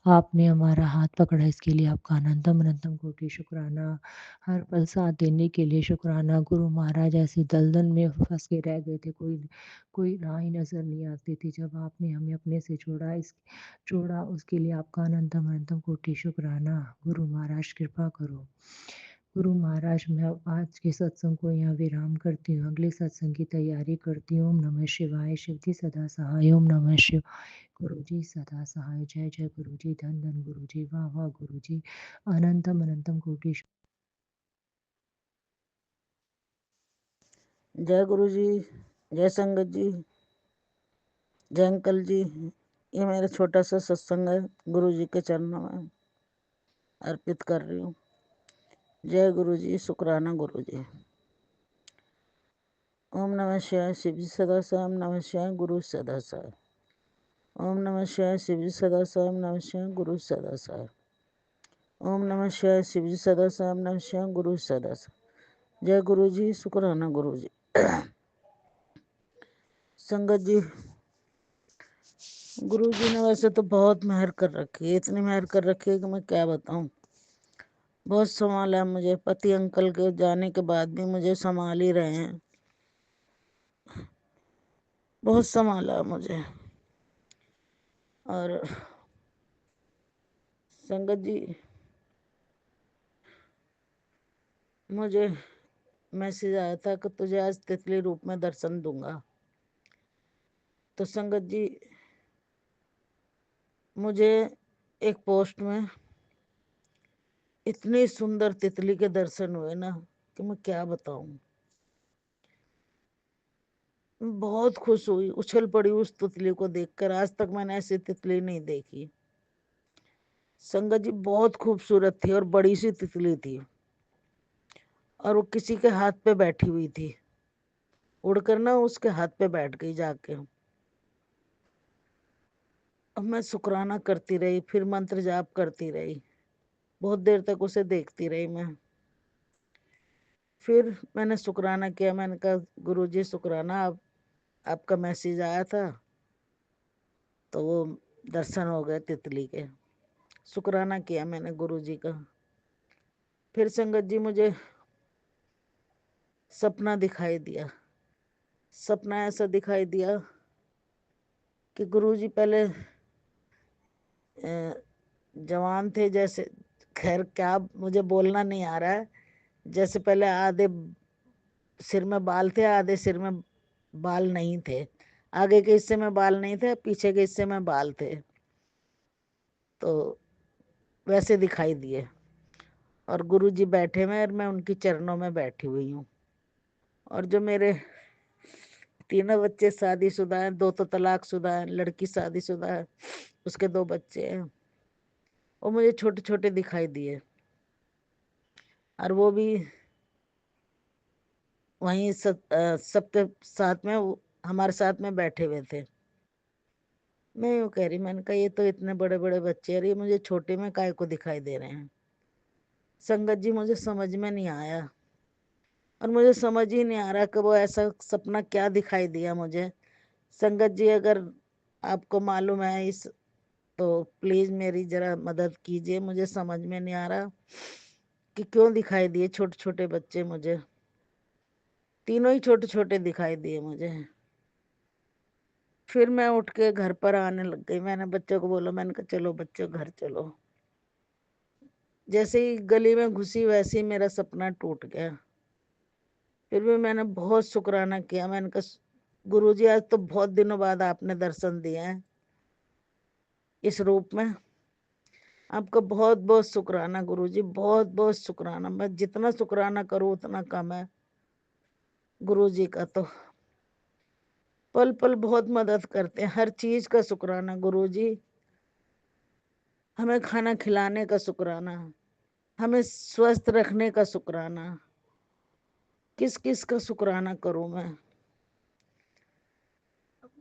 आपने हमारा हाथ पकड़ा, इसके लिए आपका अनंतम अनंतम कोटि शुक्राना। हर पल साथ देने के लिए शुक्राना गुरु महाराज। ऐसे दलदल में फंस के रह गए थे, कोई राह ही नज़र नहीं आती थी, जब आपने हमें अपने से जोड़ा उसके लिए आपका अनंतम अनंतम कोटि शुक्राना गुरु महाराज। कृपा करो गुरु महाराज, मैं आज के सत्संग को यहाँ विराम करती हूँ, अगले सत्संग की तैयारी करती हूँ। ओम नमः शिवाय। शिव जी सदा सहाय। ओम नमः शिव। गुरु जी सदा सहाय। जय जय गुरु जी। धन धन गुरु जी। वाह वाह गुरु जी। अनंतम अनंतम कोटि। जय गुरु जी, जय संगत जी, जय अंकल जी। ये मेरा छोटा सा सत्संग है, गुरु जी के चरणों में अर्पित कर रही हूँ। जय गुरु जी, शुक्राना गुरु जी। ओम नमः शिवाय। शिव जी सदा साई। ओम नमः शिवाय। गुरु सदा साई। ओम नमः शिवाय। शिव जी सदा साई। ओम नमः शिवाय। गुरु सदा साई। ओम नमः शिवाय। शिव जी सदा साई। ओम नमः शिवाय। गुरु सदा साई। जय गुरु जी, शुक्राना गुरु जी। संगत जी, गुरु जी ने वैसे तो बहुत मेहर कर रखी है, इतनी मेहर कर रखी है कि मैं क्या बताऊं। बहुत संभाला मुझे, पति अंकल के जाने के बाद भी मुझे संभाल ही रहे हैं, बहुत संभाला मुझे। और संगत जी, मुझे मैसेज आया था कि तुझे आज तितली रूप में दर्शन दूंगा। तो संगत जी, मुझे एक पोस्ट में इतनी सुंदर तितली के दर्शन हुए ना कि मैं क्या बताऊं। बहुत खुश हुई, उछल पड़ी उस तितली को देखकर। आज तक मैंने ऐसी तितली नहीं देखी। संगत जी, बहुत खूबसूरत थी और बड़ी सी तितली थी, और वो किसी के हाथ पे बैठी हुई थी। उड़कर ना उसके हाथ पे बैठ गई जाके। अब मैं शुक्राना करती रही, फिर मंत्र जाप करती रही, बहुत देर तक उसे देखती रही मैं। फिर मैंने शुक्राना किया, मैंने कहा गुरु जी शुक्राना, आपका मैसेज आया था तो वो दर्शन हो गए तितली के। शुक्राना किया मैंने गुरु जी का। फिर संगत जी, मुझे सपना दिखाई दिया। सपना ऐसा दिखाई दिया कि गुरु जी पहले जवान थे जैसे, खैर क्या मुझे बोलना नहीं आ रहा है। जैसे पहले आधे सिर में बाल थे, आधे सिर में बाल नहीं थे। आगे के हिस्से में बाल नहीं थे, पीछे के हिस्से में बाल थे। तो वैसे दिखाई दिए, और गुरु जी बैठे हुए और मैं उनकी चरणों में बैठी हुई हूँ। और जो मेरे तीनों बच्चे शादीशुदा हैं, दो तो तलाकशुदा हैं, लड़की शादीशुदा है, उसके दो बच्चे हैं, वो मुझे छोटे छोटे दिखाई दिए। और वो भी वहीं सबके साथ में, हमारे साथ में बैठे हुए थे। मैं यूँ कह रही, मैंने कहा ये तो इतने बड़े बड़े बच्चे हैं, ये मुझे छोटे में काय को दिखाई दे रहे हैं। संगत जी, मुझे समझ में नहीं आया, और मुझे समझ ही नहीं आ रहा कि वो ऐसा सपना क्या दिखाई दिया मुझे। संगत जी, अगर आपको मालूम है इस, तो प्लीज मेरी जरा मदद कीजिए। मुझे समझ में नहीं आ रहा कि क्यों दिखाई दिए छोटे छोटे बच्चे मुझे। तीनों ही छोटे छोटे दिखाई दिए मुझे। फिर मैं उठ के घर पर आने लग गई। मैंने बच्चों को बोला, मैंने कहा चलो बच्चों घर चलो। जैसे ही गली में घुसी वैसे ही मेरा सपना टूट गया। फिर भी मैंने बहुत शुक्राना किया। मैंने कहा गुरु जी, आज तो बहुत दिनों बाद आपने दर्शन दिए हैं इस रूप में। आपका बहुत बहुत शुक्राना गुरु जी, बहुत बहुत शुक्राना। मैं जितना शुक्राना करूं उतना कम है गुरु जी का। तो पल पल बहुत मदद करते हैं, हर चीज का शुक्राना गुरु जी। हमें खाना खिलाने का शुक्राना, हमें स्वस्थ रखने का शुक्राना। किस किस का शुक्राना करूं मैं।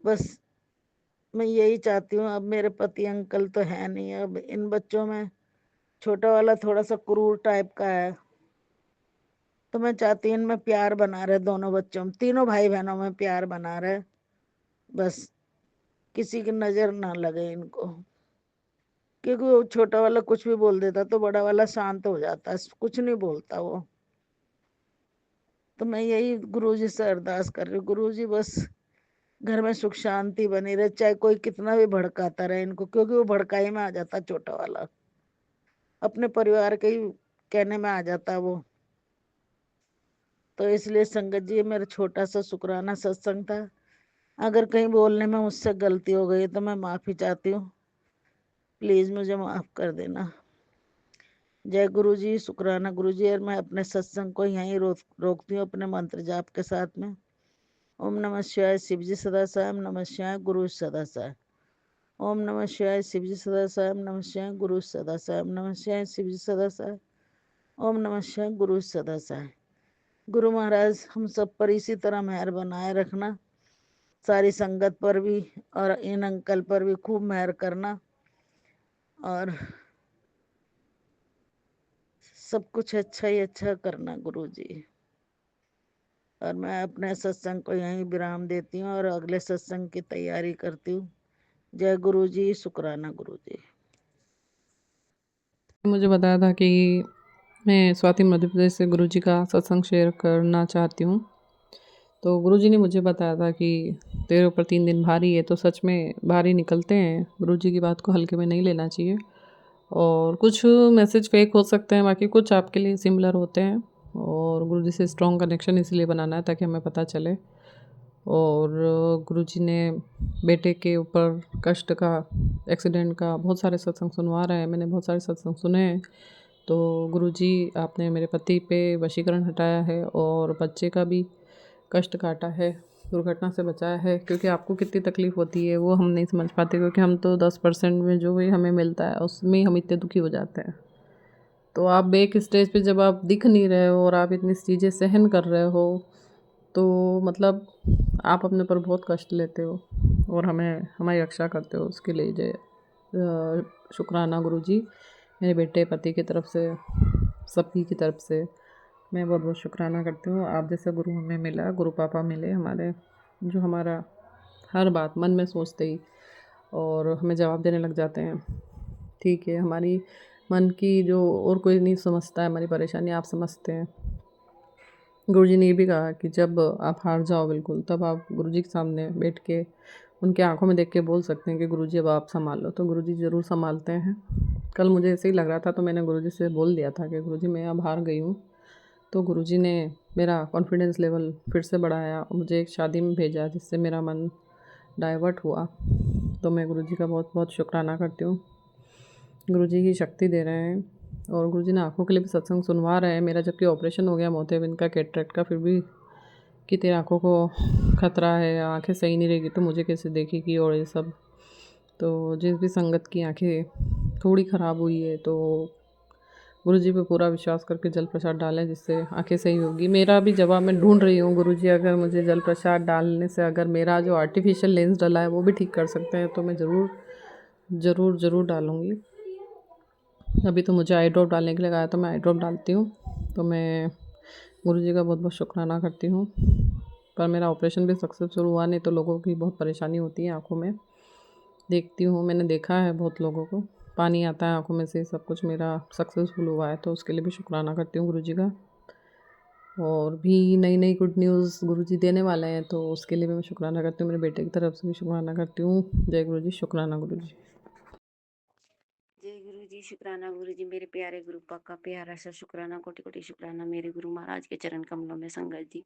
बस मैं यही चाहती हूँ। अब मेरे पति अंकल तो है नहीं, अब इन बच्चों में छोटा वाला थोड़ा सा क्रूर टाइप का है, तो मैं चाहती हूँ इनमें प्यार बना रहे, दोनों बच्चों में, तीनों भाई बहनों में प्यार बना रहे। बस किसी की नजर ना लगे इनको, क्योंकि वो छोटा वाला कुछ भी बोल देता तो बड़ा वाला शांत हो जाता, कुछ नहीं बोलता वो। तो मैं यही गुरु जी से अरदास कर रही हूँ, गुरु जी बस घर में सुख शांति बनी रहे, चाहे कोई कितना भी भड़काता रहे इनको, क्योंकि वो भड़काई में आ जाता छोटा वाला, अपने परिवार के ही कहने में आ जाता वो। तो इसलिए संगत जी, ये मेरा छोटा सा शुक्राना सत्संग था। अगर कहीं बोलने में मुझसे गलती हो गई तो मैं माफ़ी चाहती हूँ, प्लीज़ मुझे माफ़ कर देना। जय गुरु जी, शुक्राना गुरु जी। और मैं अपने सत्संग को यहीं रोकती हूँ अपने मंत्र जाप के साथ में। ओम नमः शिवाय, शिव जी सदा साहब, नमः शिवाय, गुरु सदा साहब। ओम नमः शिवाय, शिव जी सदा साहब, नमः शिवाय, गुरु सदा साहब, नमः शिवाय, शिव जी सदा साहब। ओम नमः शिवाय, गुरु सदा साहब। गुरु महाराज हम सब पर इसी तरह मेहर बनाए रखना, सारी संगत पर भी और इन अंकल पर भी खूब मेहर करना, और सब कुछ अच्छा ही अच्छा करना गुरु जी। और मैं अपने सत्संग को यहीं विराम देती हूँ और अगले सत्संग की तैयारी करती हूँ। जय गुरु जी, शुक्राना गुरु जी। मुझे बताया था कि मैं स्वाति मध्य प्रदेश से गुरुजी का सत्संग शेयर करना चाहती हूँ। तो गुरुजी ने मुझे बताया था कि तेरे ऊपर 3 दिन भारी है, तो सच में भारी निकलते हैं। गुरुजी की बात को हल्के में नहीं लेना चाहिए, और कुछ मैसेज फेक हो सकते हैं, बाकी कुछ आपके लिए सिमिलर होते हैं। और गुरुजी से स्ट्रॉन्ग कनेक्शन इसलिए बनाना है ताकि हमें पता चले। और गुरुजी ने बेटे के ऊपर कष्ट का, एक्सीडेंट का बहुत सारे सत्संग सुनवा रहे हैं। मैंने बहुत सारे सत्संग सुने हैं। तो गुरुजी, आपने मेरे पति पे वशीकरण हटाया है और बच्चे का भी कष्ट काटा है, दुर्घटना से बचाया है। क्योंकि आपको कितनी तकलीफ़ होती है वो हम नहीं समझ पाते, क्योंकि हम तो 10% में जो भी हमें मिलता है उसमें हम इतने दुखी हो जाते हैं। तो आप एक स्टेज पे जब आप दिख नहीं रहे हो और आप इतनी चीज़ें सहन कर रहे हो, तो मतलब आप अपने पर बहुत कष्ट लेते हो और हमें हमारी रक्षा करते हो। उसके लिए जय शुक्राना गुरुजी, मेरे बेटे पति की तरफ से, सभी की तरफ से मैं बहुत बहुत शुक्राना करती हूँ। आप जैसा गुरु हमें मिला, गुरु पापा मिले हमारे, जो हमारा हर बात मन में सोचते ही और हमें जवाब देने लग जाते हैं। ठीक है, हमारी मन की जो और कोई नहीं समझता है, हमारी परेशानी आप समझते हैं। गुरुजी ने ये भी कहा कि जब आप हार जाओ बिल्कुल, तब आप गुरुजी के सामने बैठ के उनकी आंखों में देख के बोल सकते हैं कि गुरुजी अब आप संभाल लो। तो गुरुजी ज़रूर संभालते हैं। कल मुझे ऐसे ही लग रहा था, तो मैंने गुरुजी से बोल दिया था कि गुरुजी मैं अब हार गई हूँ। तो गुरुजी ने मेरा कॉन्फिडेंस लेवल फिर से बढ़ाया और मुझे एक शादी में भेजा, जिससे मेरा मन डाइवर्ट हुआ। तो मैं गुरुजी का बहुत बहुत शुक्राना करती हूँ। गुरुजी की शक्ति दे रहे हैं, और गुरुजी ने आँखों के लिए भी सत्संग सुनवा रहे हैं मेरा, जबकि ऑपरेशन हो गया मोतियाबिंद का, कैटरेक्ट का, फिर भी कि तेरी आँखों को खतरा है, आँखें सही नहीं रहेगी तो मुझे कैसे देखेगी और ये सब। तो जिस भी संगत की आँखें थोड़ी ख़राब हुई है, तो गुरुजी पे पूरा विश्वास करके जल प्रसाद डालें, जिससे आँखें सही होगी। मेरा भी जवाब मैं ढूंढ रही हूँ गुरुजी, अगर मुझे जल प्रसाद डालने से अगर मेरा जो आर्टिफिशियल लेंस डला है वो भी ठीक कर सकते हैं, तो मैं ज़रूर डालूँगी। अभी तो मुझे आई ड्रॉप डालने के लिए कहा, तो मैं आई ड्रॉप डालती हूँ। तो मैं गुरुजी का बहुत बहुत शुक्राना करती हूँ। पर मेरा ऑपरेशन भी सक्सेसफुल हुआ, नहीं तो लोगों की बहुत परेशानी होती है आँखों में। देखती हूँ, मैंने देखा है बहुत लोगों को पानी आता है आँखों में से। सब कुछ मेरा सक्सेसफुल हुआ है, तो उसके लिए भी शुक्राना करती हूँ गुरुजी का। और भी नई नई गुड न्यूज़ गुरुजी देने वाले हैं, तो उसके लिए भी मैं शुक्राना करती हूँ। मेरे बेटे की तरफ से भी शुक्राना करती हूँ। जय गुरुजी, शुक्राना गुरुजी। जय गुरु जी, शुक्राना गुरु जी। मेरे प्यारे गुरु का प्यारा सा शुक्राना, कोटि कोटि शुक्राना मेरे गुरु महाराज के चरण कमलों में। संगत जी,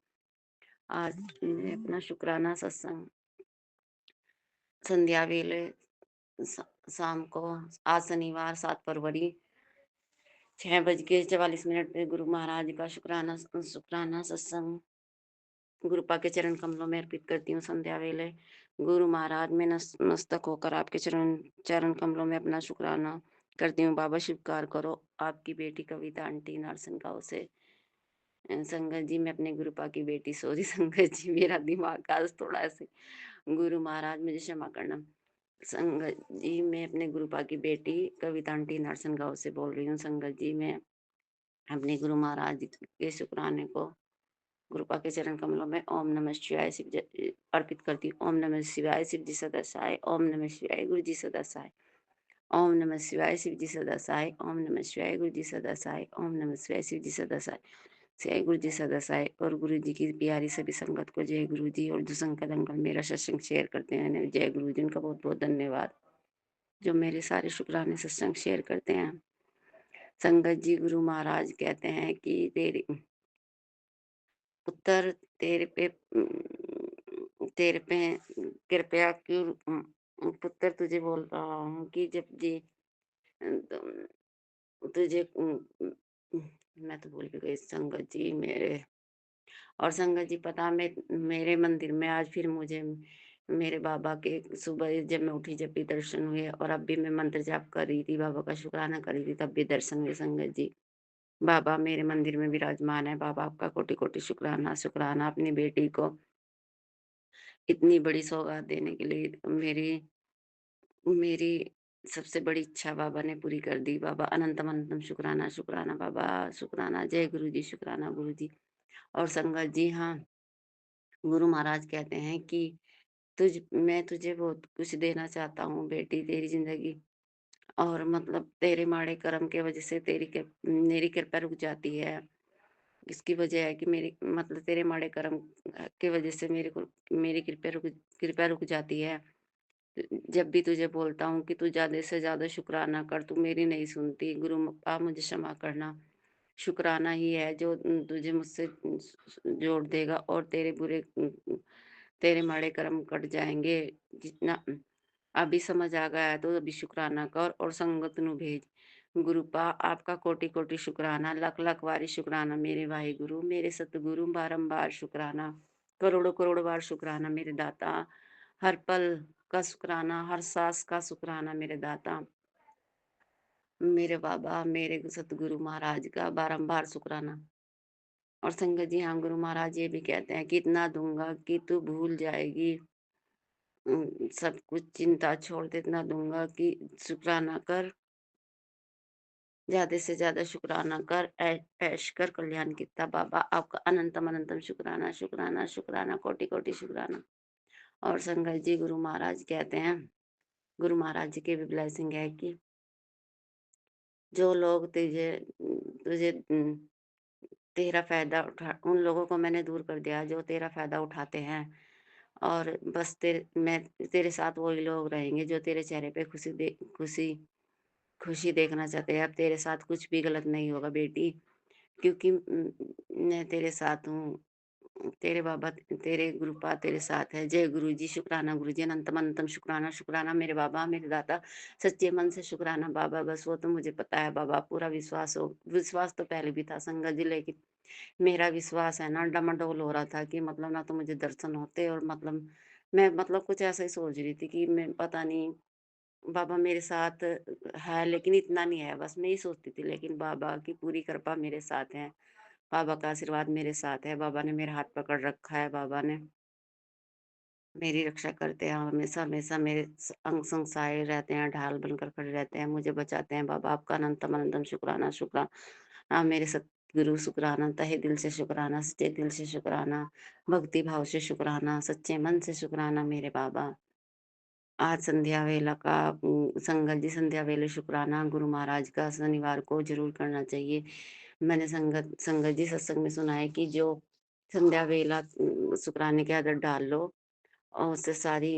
आज मैं अपना शुक्राना सत्संग संध्या वेले शाम को, आज शनिवार 7 फरवरी 6:44 पे गुरु महाराज का शुक्राना सत्संग गुरुपा के चरण कमलों में अर्पित करती हूँ। संध्या वेले गुरु महाराज में नस्तक होकर आपके चरण कमलों में अपना शुक्राना करती हूँ। बाबा स्वीकार करो आपकी बेटी कविता आंटी नरसन गाँव से। संगत जी, मैं अपने गुरुपा की बेटी, सॉरी संगत जी, मेरा दिमाग आज थोड़ा से, गुरु महाराज मुझे क्षमा करना। संगत जी, मैं अपने गुरुपा की बेटी कविता आंटी नरसन गाँव से बोल रही हूँ। संगत जी, मैं अपने गुरु महाराज के शुक्राने को गुरुपा के चरण कमलों में ओम नमः शिवाय शिव अर्पित करती हूँ। ओम नमः शिवाय शिव जी सदा सहाय। ओम नमः शिवाय गुरु जी सदा सहाय। ओम नमः शिवाय शिव जी सदा सहाय। ओम नमः शिवाय गुरु जी सदा सहाय। ओम नमः शिवाय शिव जी सदा सहाय। जय गुरु जी सदा सहाय। और गुरु जी की प्यारी सभी संगत को जय गुरु जी। और जो संगत अंकल मेरा सत्संग शेयर करते हैं, जय गुरु जी, उनका बहुत बहुत धन्यवाद, जो मेरे सारे शुक्राने सत्संग शेयर करते हैं। संगत जी, गुरु महाराज कहते हैं कि तेरी पुत्र तेरे पे कृपया क्यों पुत्र तुझे बोल रहा हूँ कि जब जी तुझे मैं तो भूल भी गई संगत जी मेरे और संगत जी पता मेरे मंदिर में आज फिर मुझे मेरे बाबा के सुबह जब मैं उठी जब भी दर्शन हुए और अब भी मैं मंत्र जाप कर रही थी बाबा का शुक्राना कर रही थी तब भी दर्शन हुए संगत जी। बाबा मेरे मंदिर में विराजमान है बाबा आपका कोटि कोटि शुक्राना शुक्राना अपनी बेटी को इतनी बड़ी सौगात देने के लिए मेरी मेरी सबसे बड़ी इच्छा बाबा ने पूरी कर दी बाबा अनंतम अनंतम शुक्राना शुक्राना बाबा शुक्राना जय गुरु जी शुक्राना गुरु जी। और संगत जी हाँ गुरु महाराज कहते हैं कि मैं तुझे बहुत कुछ देना चाहता हूँ बेटी तेरी जिंदगी और मतलब तेरे माड़े कर्म के वजह से मेरी कृपा रुक जाती है। इसकी वजह है कि मेरी मतलब तेरे माड़े कर्म की वजह से मेरी कृपा रुक जाती है। जब भी तुझे बोलता हूँ कि तू ज़्यादा से ज़्यादा शुक्राना कर, तू मेरी नहीं सुनती। आप मुझे क्षमा करना। शुक्राना ही है जो तुझे मुझसे जोड़ देगा और तेरे माड़े कर्म कट जाएँगे। जितना अभी समझ आ गया है तो अभी शुक्राना कर और संगत नु भेज। गुरुपा आपका कोटि-कोटि शुक्राना, लख-लख वारी शुक्राना मेरे वाहिगुरु, मेरे सतगुरु बारंबार शुक्राना, करोड़ों-करोड़ बार शुक्राना मेरे दाता। हर पल का शुक्राना, हर सांस का शुक्राना मेरे दाता। मेरे बाबा, मेरे सतगुरु महाराज का बारंबार शुक्राना। और संगत जी हाँ, गुरु महाराज ये भी कहते हैं कि इतना दूँगा कि तू भूल जाएगी। सब कुछ चिंता छोड़ दे, इतना दूँगा कि शुक्राना कर, ज़्यादा से ज़्यादा शुक्राना कर, ऐश कर, कल्याण कित्ता बाबा आपका अनंतम अनंतम शुक्राना, शुक्राना, शुक्राना, कोटि-कोटि शुक्राना। और संगत जी गुरु महाराज कहते हैं, गुरु महाराज जी की भी ब्लेसिंग है कि जो लोग तुझे तेरा फ़ायदा उठा उन लोगों को मैंने दूर कर दिया जो तेरा फ़ायदा उठाते हैं और बस तेरे साथ वही लोग रहेंगे जो तेरे चेहरे पे खुशी देखना चाहते हैं। अब तेरे साथ कुछ भी गलत नहीं होगा बेटी क्योंकि मैं तेरे साथ हूँ। तेरे बाबा तेरे गुरुपा तेरे साथ है। जय गुरु जी, शुक्राना गुरु जी, अनंतम अनंतम शुक्राना, शुक्राना मेरे बाबा, मेरे दाता, सच्चे मन से शुक्राना बाबा बस वो तो मुझे पता है बाबा पूरा विश्वास तो पहले भी था संगत जी लेकिन मेरा विश्वास है ना डामाडोल हो रहा था कि मतलब ना तो मुझे दर्शन होते और मतलब मैं मतलब कुछ ऐसा ही सोच रही थी कि मैं पता नहीं बाबा मेरे साथ है लेकिन इतना नहीं है बस मैं ही सोचती थी लेकिन बाबा की पूरी कृपा मेरे साथ है। बाबा का आशीर्वाद मेरे साथ है। बाबा ने मेरा हाथ पकड़ रखा है। बाबा ने मेरी रक्षा करते हैं हमेशा हमेशा मेरे अंग संग सहाय रहते हैं ढाल बनकर खड़े रहते हैं मुझे बचाते हैं बाबा आपका अनंतम अनंतम शुक्राना शुक्राना मेरे सतगुरु शुक्राना तहे दिल से शुक्राना सच्चे दिल से शुक्राना भक्ति भाव से शुक्राना सच्चे मन से शुक्राना मेरे बाबा। आज संध्या वेला का संगत जी संध्या वेले शुक्राना गुरु महाराज का शनिवार को जरूर करना चाहिए। मैंने संगत जी सत्संग में सुना है कि जो संध्या वेला शुक्राने की आदत डाल लो और उससे सारी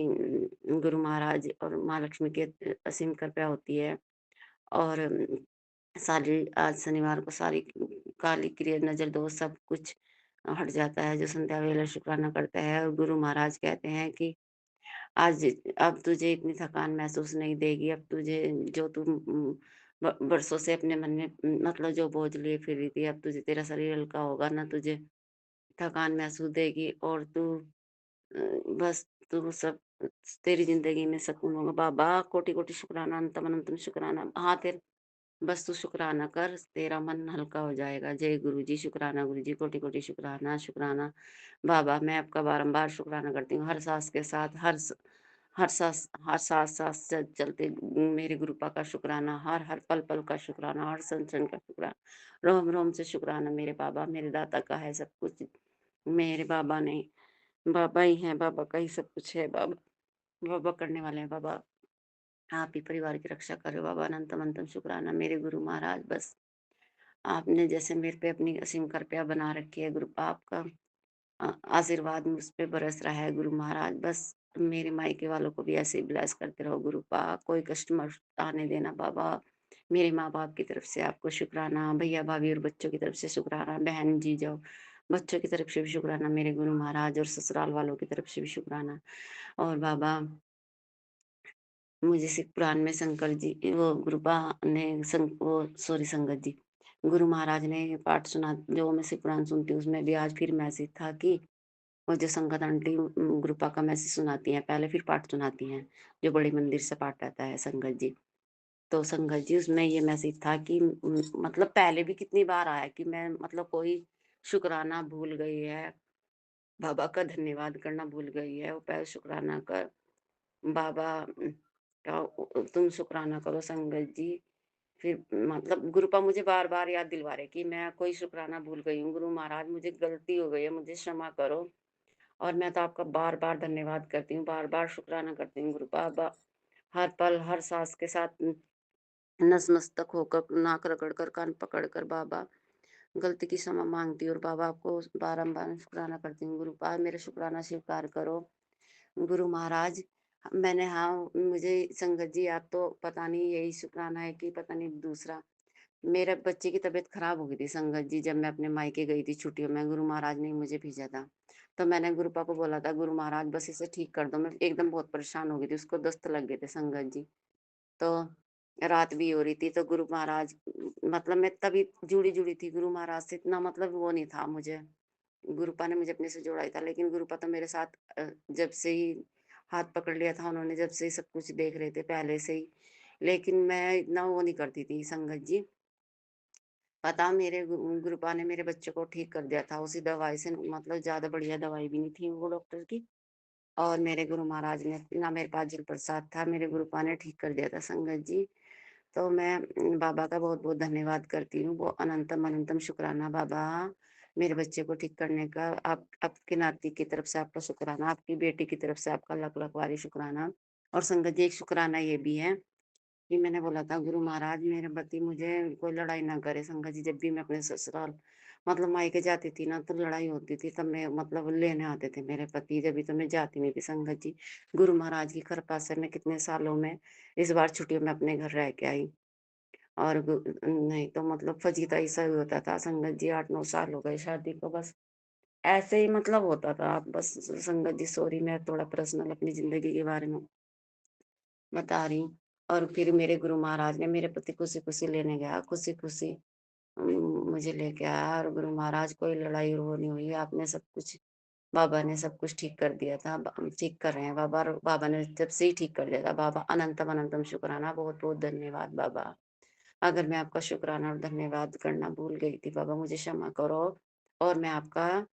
गुरु महाराज और माँ लक्ष्मी की असीम कृपया होती है। और सारी आज शनिवार को सारी काली क्रिया नजर दोष सब कुछ हट जाता है जो संध्या वेला शुक्राना करता है। और गुरु महाराज कहते हैं कि आज अब तुझे इतनी थकान महसूस नहीं देगी। अब तुझे जो तुम बरसों से अपने मन में मतलब जो बोझ लिए फिर रही थी अब तुझे तेरा शरीर हल्का होगा ना तुझे थकान महसूस देगी और बस तू सब तेरी जिंदगी में सुकून होगा। बाबा कोटि कोटि शुक्राना अनंतम अनंतम शुक्राना। हाँ तेरे बस तू शुक्राना कर तेरा मन हल्का हो जाएगा। जय गुरु जी शुक्राना गुरु जी कोटि कोटि शुक्राना शुक्राना। बाबा मैं आपका बारंबार शुक्राना करती हूँ हर सांस के साथ हर सांस चलते मेरे गुरुपा का शुक्राना हर पल पल का शुक्राना हर क्षण का शुक्राना रोम रोम से शुक्राना मेरे बाबा मेरे दाता का है सब कुछ मेरे बाबा ने बाबा ही हैं बाबा का ही सब कुछ है बाबा बाबा करने वाले हैं बाबा। आप ही परिवार की रक्षा करो बाबा अनंतम अनंतम शुक्राना मेरे गुरु महाराज बस आपने जैसे मेरे पे अपनी असीम कृपया बना रखी है गुरु आपका आशीर्वाद मुझ पे बरस रहा है गुरु महाराज बस मेरे मायके वालों को भी ऐसे ही ब्लेस करते रहो गुरु कोई कष्ट मत आने देना बाबा। मेरे माँ बाप की तरफ से आपको शुक्राना भैया भाभी और बच्चों की तरफ से शुक्राना बहन जी जाओ बच्चों की तरफ से भी शुक्राना, मेरे गुरु महाराज और ससुराल वालों की तरफ से भी शुक्राना। और बाबा मुझे सिख पुराण में शंकर जी वो गुरुपा ने संगत जी गुरु महाराज ने पाठ सुना, जो मैं सिख पुराण सुनती हूँ उसमें भी आज फिर मैसेज था कि वो जो संगत आंटी गुरुपा का मैसेज सुनाती हैं, पहले फिर पाठ सुनाती हैं, जो बड़े मंदिर से पाठ रहता है संगत जी। तो संगत जी उसमें ये मैसेज था कि मतलब पहले भी कितनी बार आया कि मैं मतलब कोई शुक्राना भूल गई है, बाबा का धन्यवाद करना भूल गई है, वो पहले शुक्राना कर बाबा तुम शुक्राना करो संगत जी। फिर मतलब गुरुपा मुझे बार-बार याद दिलवा रहे कि मैं कोई शुक्राना भूल गई हूँ, गुरु महाराज मुझे गलती हो गई है, मुझे क्षमा करो और मैं तो आपका बार-बार धन्यवाद करती हूँ, बार-बार शुक्राना करती हूँ गुरुपा हर पल, हर साँस के साथ नतमस्तक होकर, नाक रगड़ कर, कान पकड़ कर बाबा गलती की क्षमा माँगती हूँ और बाबा आपको बारंबार शुक्राना करती हूँ। गुरुपा मेरा शुक्राना स्वीकार करो। गुरु महाराज मैंने हाँ, मुझे संगत जी आप तो पता नहीं यही शुक्राना है कि पता नहीं दूसरा। मेरे बच्चे की तबीयत खराब हो गई थी संगत जी, जब मैं अपने मायके गई थी छुट्टियों में, गुरु महाराज ने मुझे भेजा था। तो मैंने गुरुपा को बोला था गुरु महाराज बस इसे ठीक कर दो, मैं एकदम बहुत परेशान हो गई थी, उसको दस्त लग गए थे संगत जी। तो रात भी हो रही थी तो गुरु महाराज मतलब मैं तभी जुड़ी-जुड़ी थी गुरु महाराज से, इतना मतलब वो नहीं था मुझे। गुरुपा ने मुझे अपने से जोड़ा ही था, लेकिन गुरुपा तो मेरे साथ जब से ही हाथ पकड़ लिया था उन्होंने, जब से ही सब कुछ देख रहे थे पहले से ही। लेकिन मैं इतना वो नहीं करती थी संगत जी। पता मेरे गुरुपा ने मेरे बच्चे को ठीक कर दिया था उसी दवाई से, मतलब ज़्यादा बढ़िया दवाई भी नहीं थी वो डॉक्टर की। और मेरे गुरु महाराज ने ना मेरे पास जल प्रसाद था, मेरे गुरुपा ने ठीक कर दिया था संगत जी। तो मैं बाबा का बहुत-बहुत धन्यवाद करती हूँ। वो अनंतम अनंतम शुक्राना बाबा, मेरे बच्चे को ठीक करने का। आप आपके नाती की तरफ से आपका शुक्राना, आपकी बेटी की तरफ से आपका लाख-लाख बारी शुक्राना। और संगत जी एक शुक्राना ये भी है कि मैंने बोला था गुरु महाराज मेरे पति मुझे कोई लड़ाई ना करे। संगत जी जब भी मैं अपने ससुराल मतलब मायके जाती थी ना तो लड़ाई होती थी, तब मैं मतलब लेने आते थे मेरे पति, जब भी तो मैं जाती नहीं थी संगत जी। गुरु महाराज की कृपा से मैं कितने सालों में इस बार छुट्टियों में अपने घर रह के आई। और नहीं तो मतलब फजीता ऐसा ही होता था संगत जी, 8-9 साल हो गए शादी को, बस ऐसे ही मतलब होता था। आप बस संगत जी सॉरी, मैं थोड़ा पर्सनल अपनी ज़िंदगी के बारे में बता रही हूँ। और फिर मेरे गुरु महाराज ने मेरे पति खुशी-खुशी लेने गया, खुशी-खुशी मुझे लेके आया और गुरु महाराज कोई लड़ाई और वो नहीं हुई। आपने सब कुछ बाबा ने सब कुछ ठीक कर दिया था। ठीक कर रहे हैं बाबा, और बाबा ने जब से ही ठीक कर दिया था। बाबा अनंतम अनंतम शुक्राना, बहुत-बहुत धन्यवाद बाबा। अगर मैं आपका शुक्राना और धन्यवाद करना भूल गई थी बाबा मुझे क्षमा करो। और मैं आपका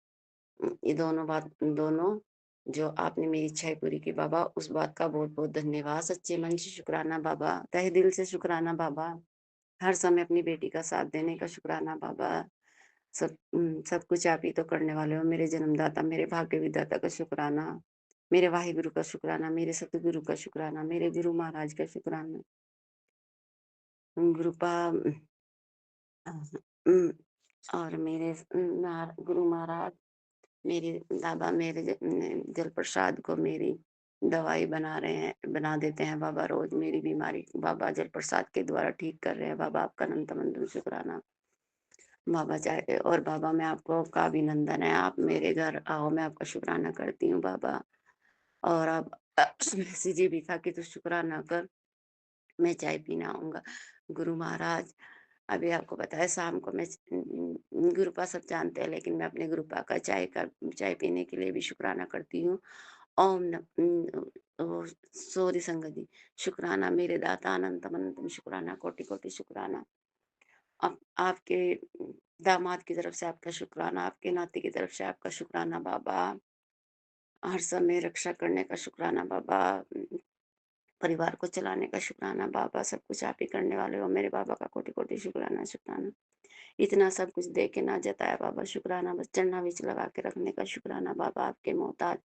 ये दोनों जो आपने मेरी इच्छाएँ पूरी की बाबा, उस बात का बहुत-बहुत धन्यवाद। सच्चे मन से शुक्राना बाबा, तहे दिल से शुक्राना बाबा। हर समय अपनी बेटी का साथ देने का शुक्राना बाबा। सब कुछ आप ही तो करने वाले हो। मेरे जन्मदाता, मेरे भाग्य विधाता का शुक्राना, मेरे वाहिगुरु का शुक्राना, मेरे सतगुरु का शुक्राना, मेरे गुरु महाराज का शुक्राना। गुरु पा अ, उम, और मेरे गुरु महाराज मेरे बाबा मेरे जल प्रसाद को मेरी दवाई बना देते हैं बाबा, रोज मेरी बीमारी बाबा जल प्रसाद के द्वारा ठीक कर रहे हैं बाबा, आपका अनंत अनंत शुक्राना बाबा। चाहे और बाबा मैं आपको का अभिनंदन है, आप मेरे घर आओ, मैं आपका शुक्राना करती हूँ बाबा। और अब मैसेज ये भी था कि तू शुक्राना कर, मैं चाय पीने आऊँगा। गुरु महाराज अभी आपको पता है शाम को मैं गुरुपा सब जानते हैं, लेकिन मैं अपने गुरुपा का चाय पीने के लिए भी शुक्राना करती हूँ। ओम न वो सॉरी संगत जी, शुक्राना मेरे दाता अनंतम अनंतम शुक्राना, कोटि-कोटि शुक्राना। आपके दामाद की तरफ से आपका शुक्राना, आपके नाती की तरफ से आपका शुक्राना बाबा। हर समय रक्षा करने का शुक्राना बाबा। परिवार को चलाने का शुक्राना बाबा, सब कुछ आप ही करने वाले हो। मेरे बाबा का कोटि-कोटि शुक्राना, शुक्राना। इतना सब कुछ दे के ना जताया बाबा, शुक्राना बस चरना बीच लगा के रखने का शुक्राना बाबा, आपके मोहताज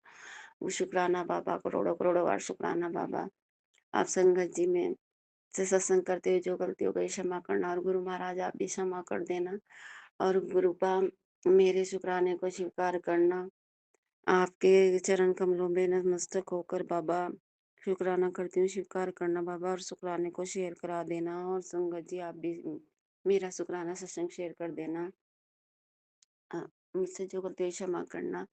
वो शुक्राना बाबा, करोड़ों-करोड़ों बार शुक्राना बाबा। आप संगत जी में से सत्संग करते हुए जो गलती हो गई क्षमा करना, और गुरु महाराज आप भी क्षमा कर देना। और गुरुपा मेरे शुक्राने को स्वीकार करना। आपके चरण कमलों में नतमस्तक होकर बाबा शुक्राना करती हूँ, स्वीकार करना बाबा, और शुक्राने को शेयर करा देना। और संगत जी आप भी मेरा शुक्राना सत्संग शेयर कर देना। मुझसे जो गलती हुई क्षमा करना।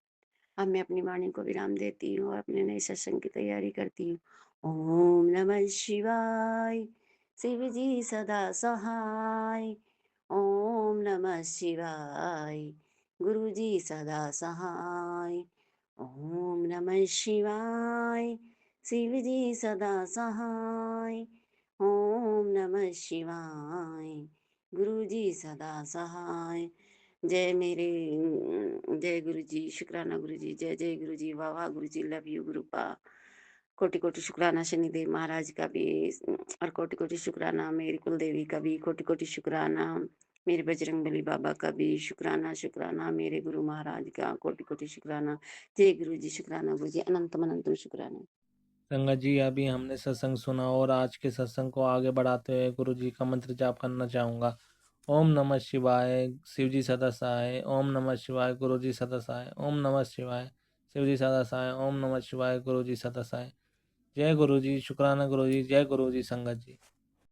अब मैं अपनी वाणी को विराम देती हूँ और अपने नए सत्संग की तैयारी करती हूँ। ओम नमः शिवाय, शिव जी सदा सहाय। ओम नमः शिवाय, गुरु जी सदा सहाय। ओम नमः शिवाय, शिव जी सदा सहाय। ओम नमः शिवाय, गुरु जी सदा सहाय। जय मेरे जय गुरु जी, शुक्राना गुरु जी, जय जय गुरु जी, वाह वाह गुरु जी, लव यू गुरुपा। कोटि कोटि शुक्राना शनिदेव महाराज का भी और कोटि कोटि शुक्राना मेरी कुल देवी का भी, कोटि कोटि शुक्राना मेरे बजरंगबली बाबा का भी, शुक्राना शुक्राना मेरे गुरु महाराज का, कोटि कोटि शुक्राना। जय गुरु जी, शुक्राना गुरु जी, अनंतम अनंतम शुक्राना। संगत जी, अभी हमने सत्संग सुना और आज के सत्संग को आगे बढ़ाते हुए गुरु जी का मंत्र जाप करना चाहूँगा। ओम नमः शिवाय, शिव जी सदा सहाय। ओम नमः शिवाय, गुरु जी सदा सहाय। ओम नमः शिवाय, शिव जी सदा सहाय। ओम नमः शिवाय, गुरु जी सदा सहाय। जय गुरु जी, शुक्राना गुरु जी, जय गुरु जी संगत जी।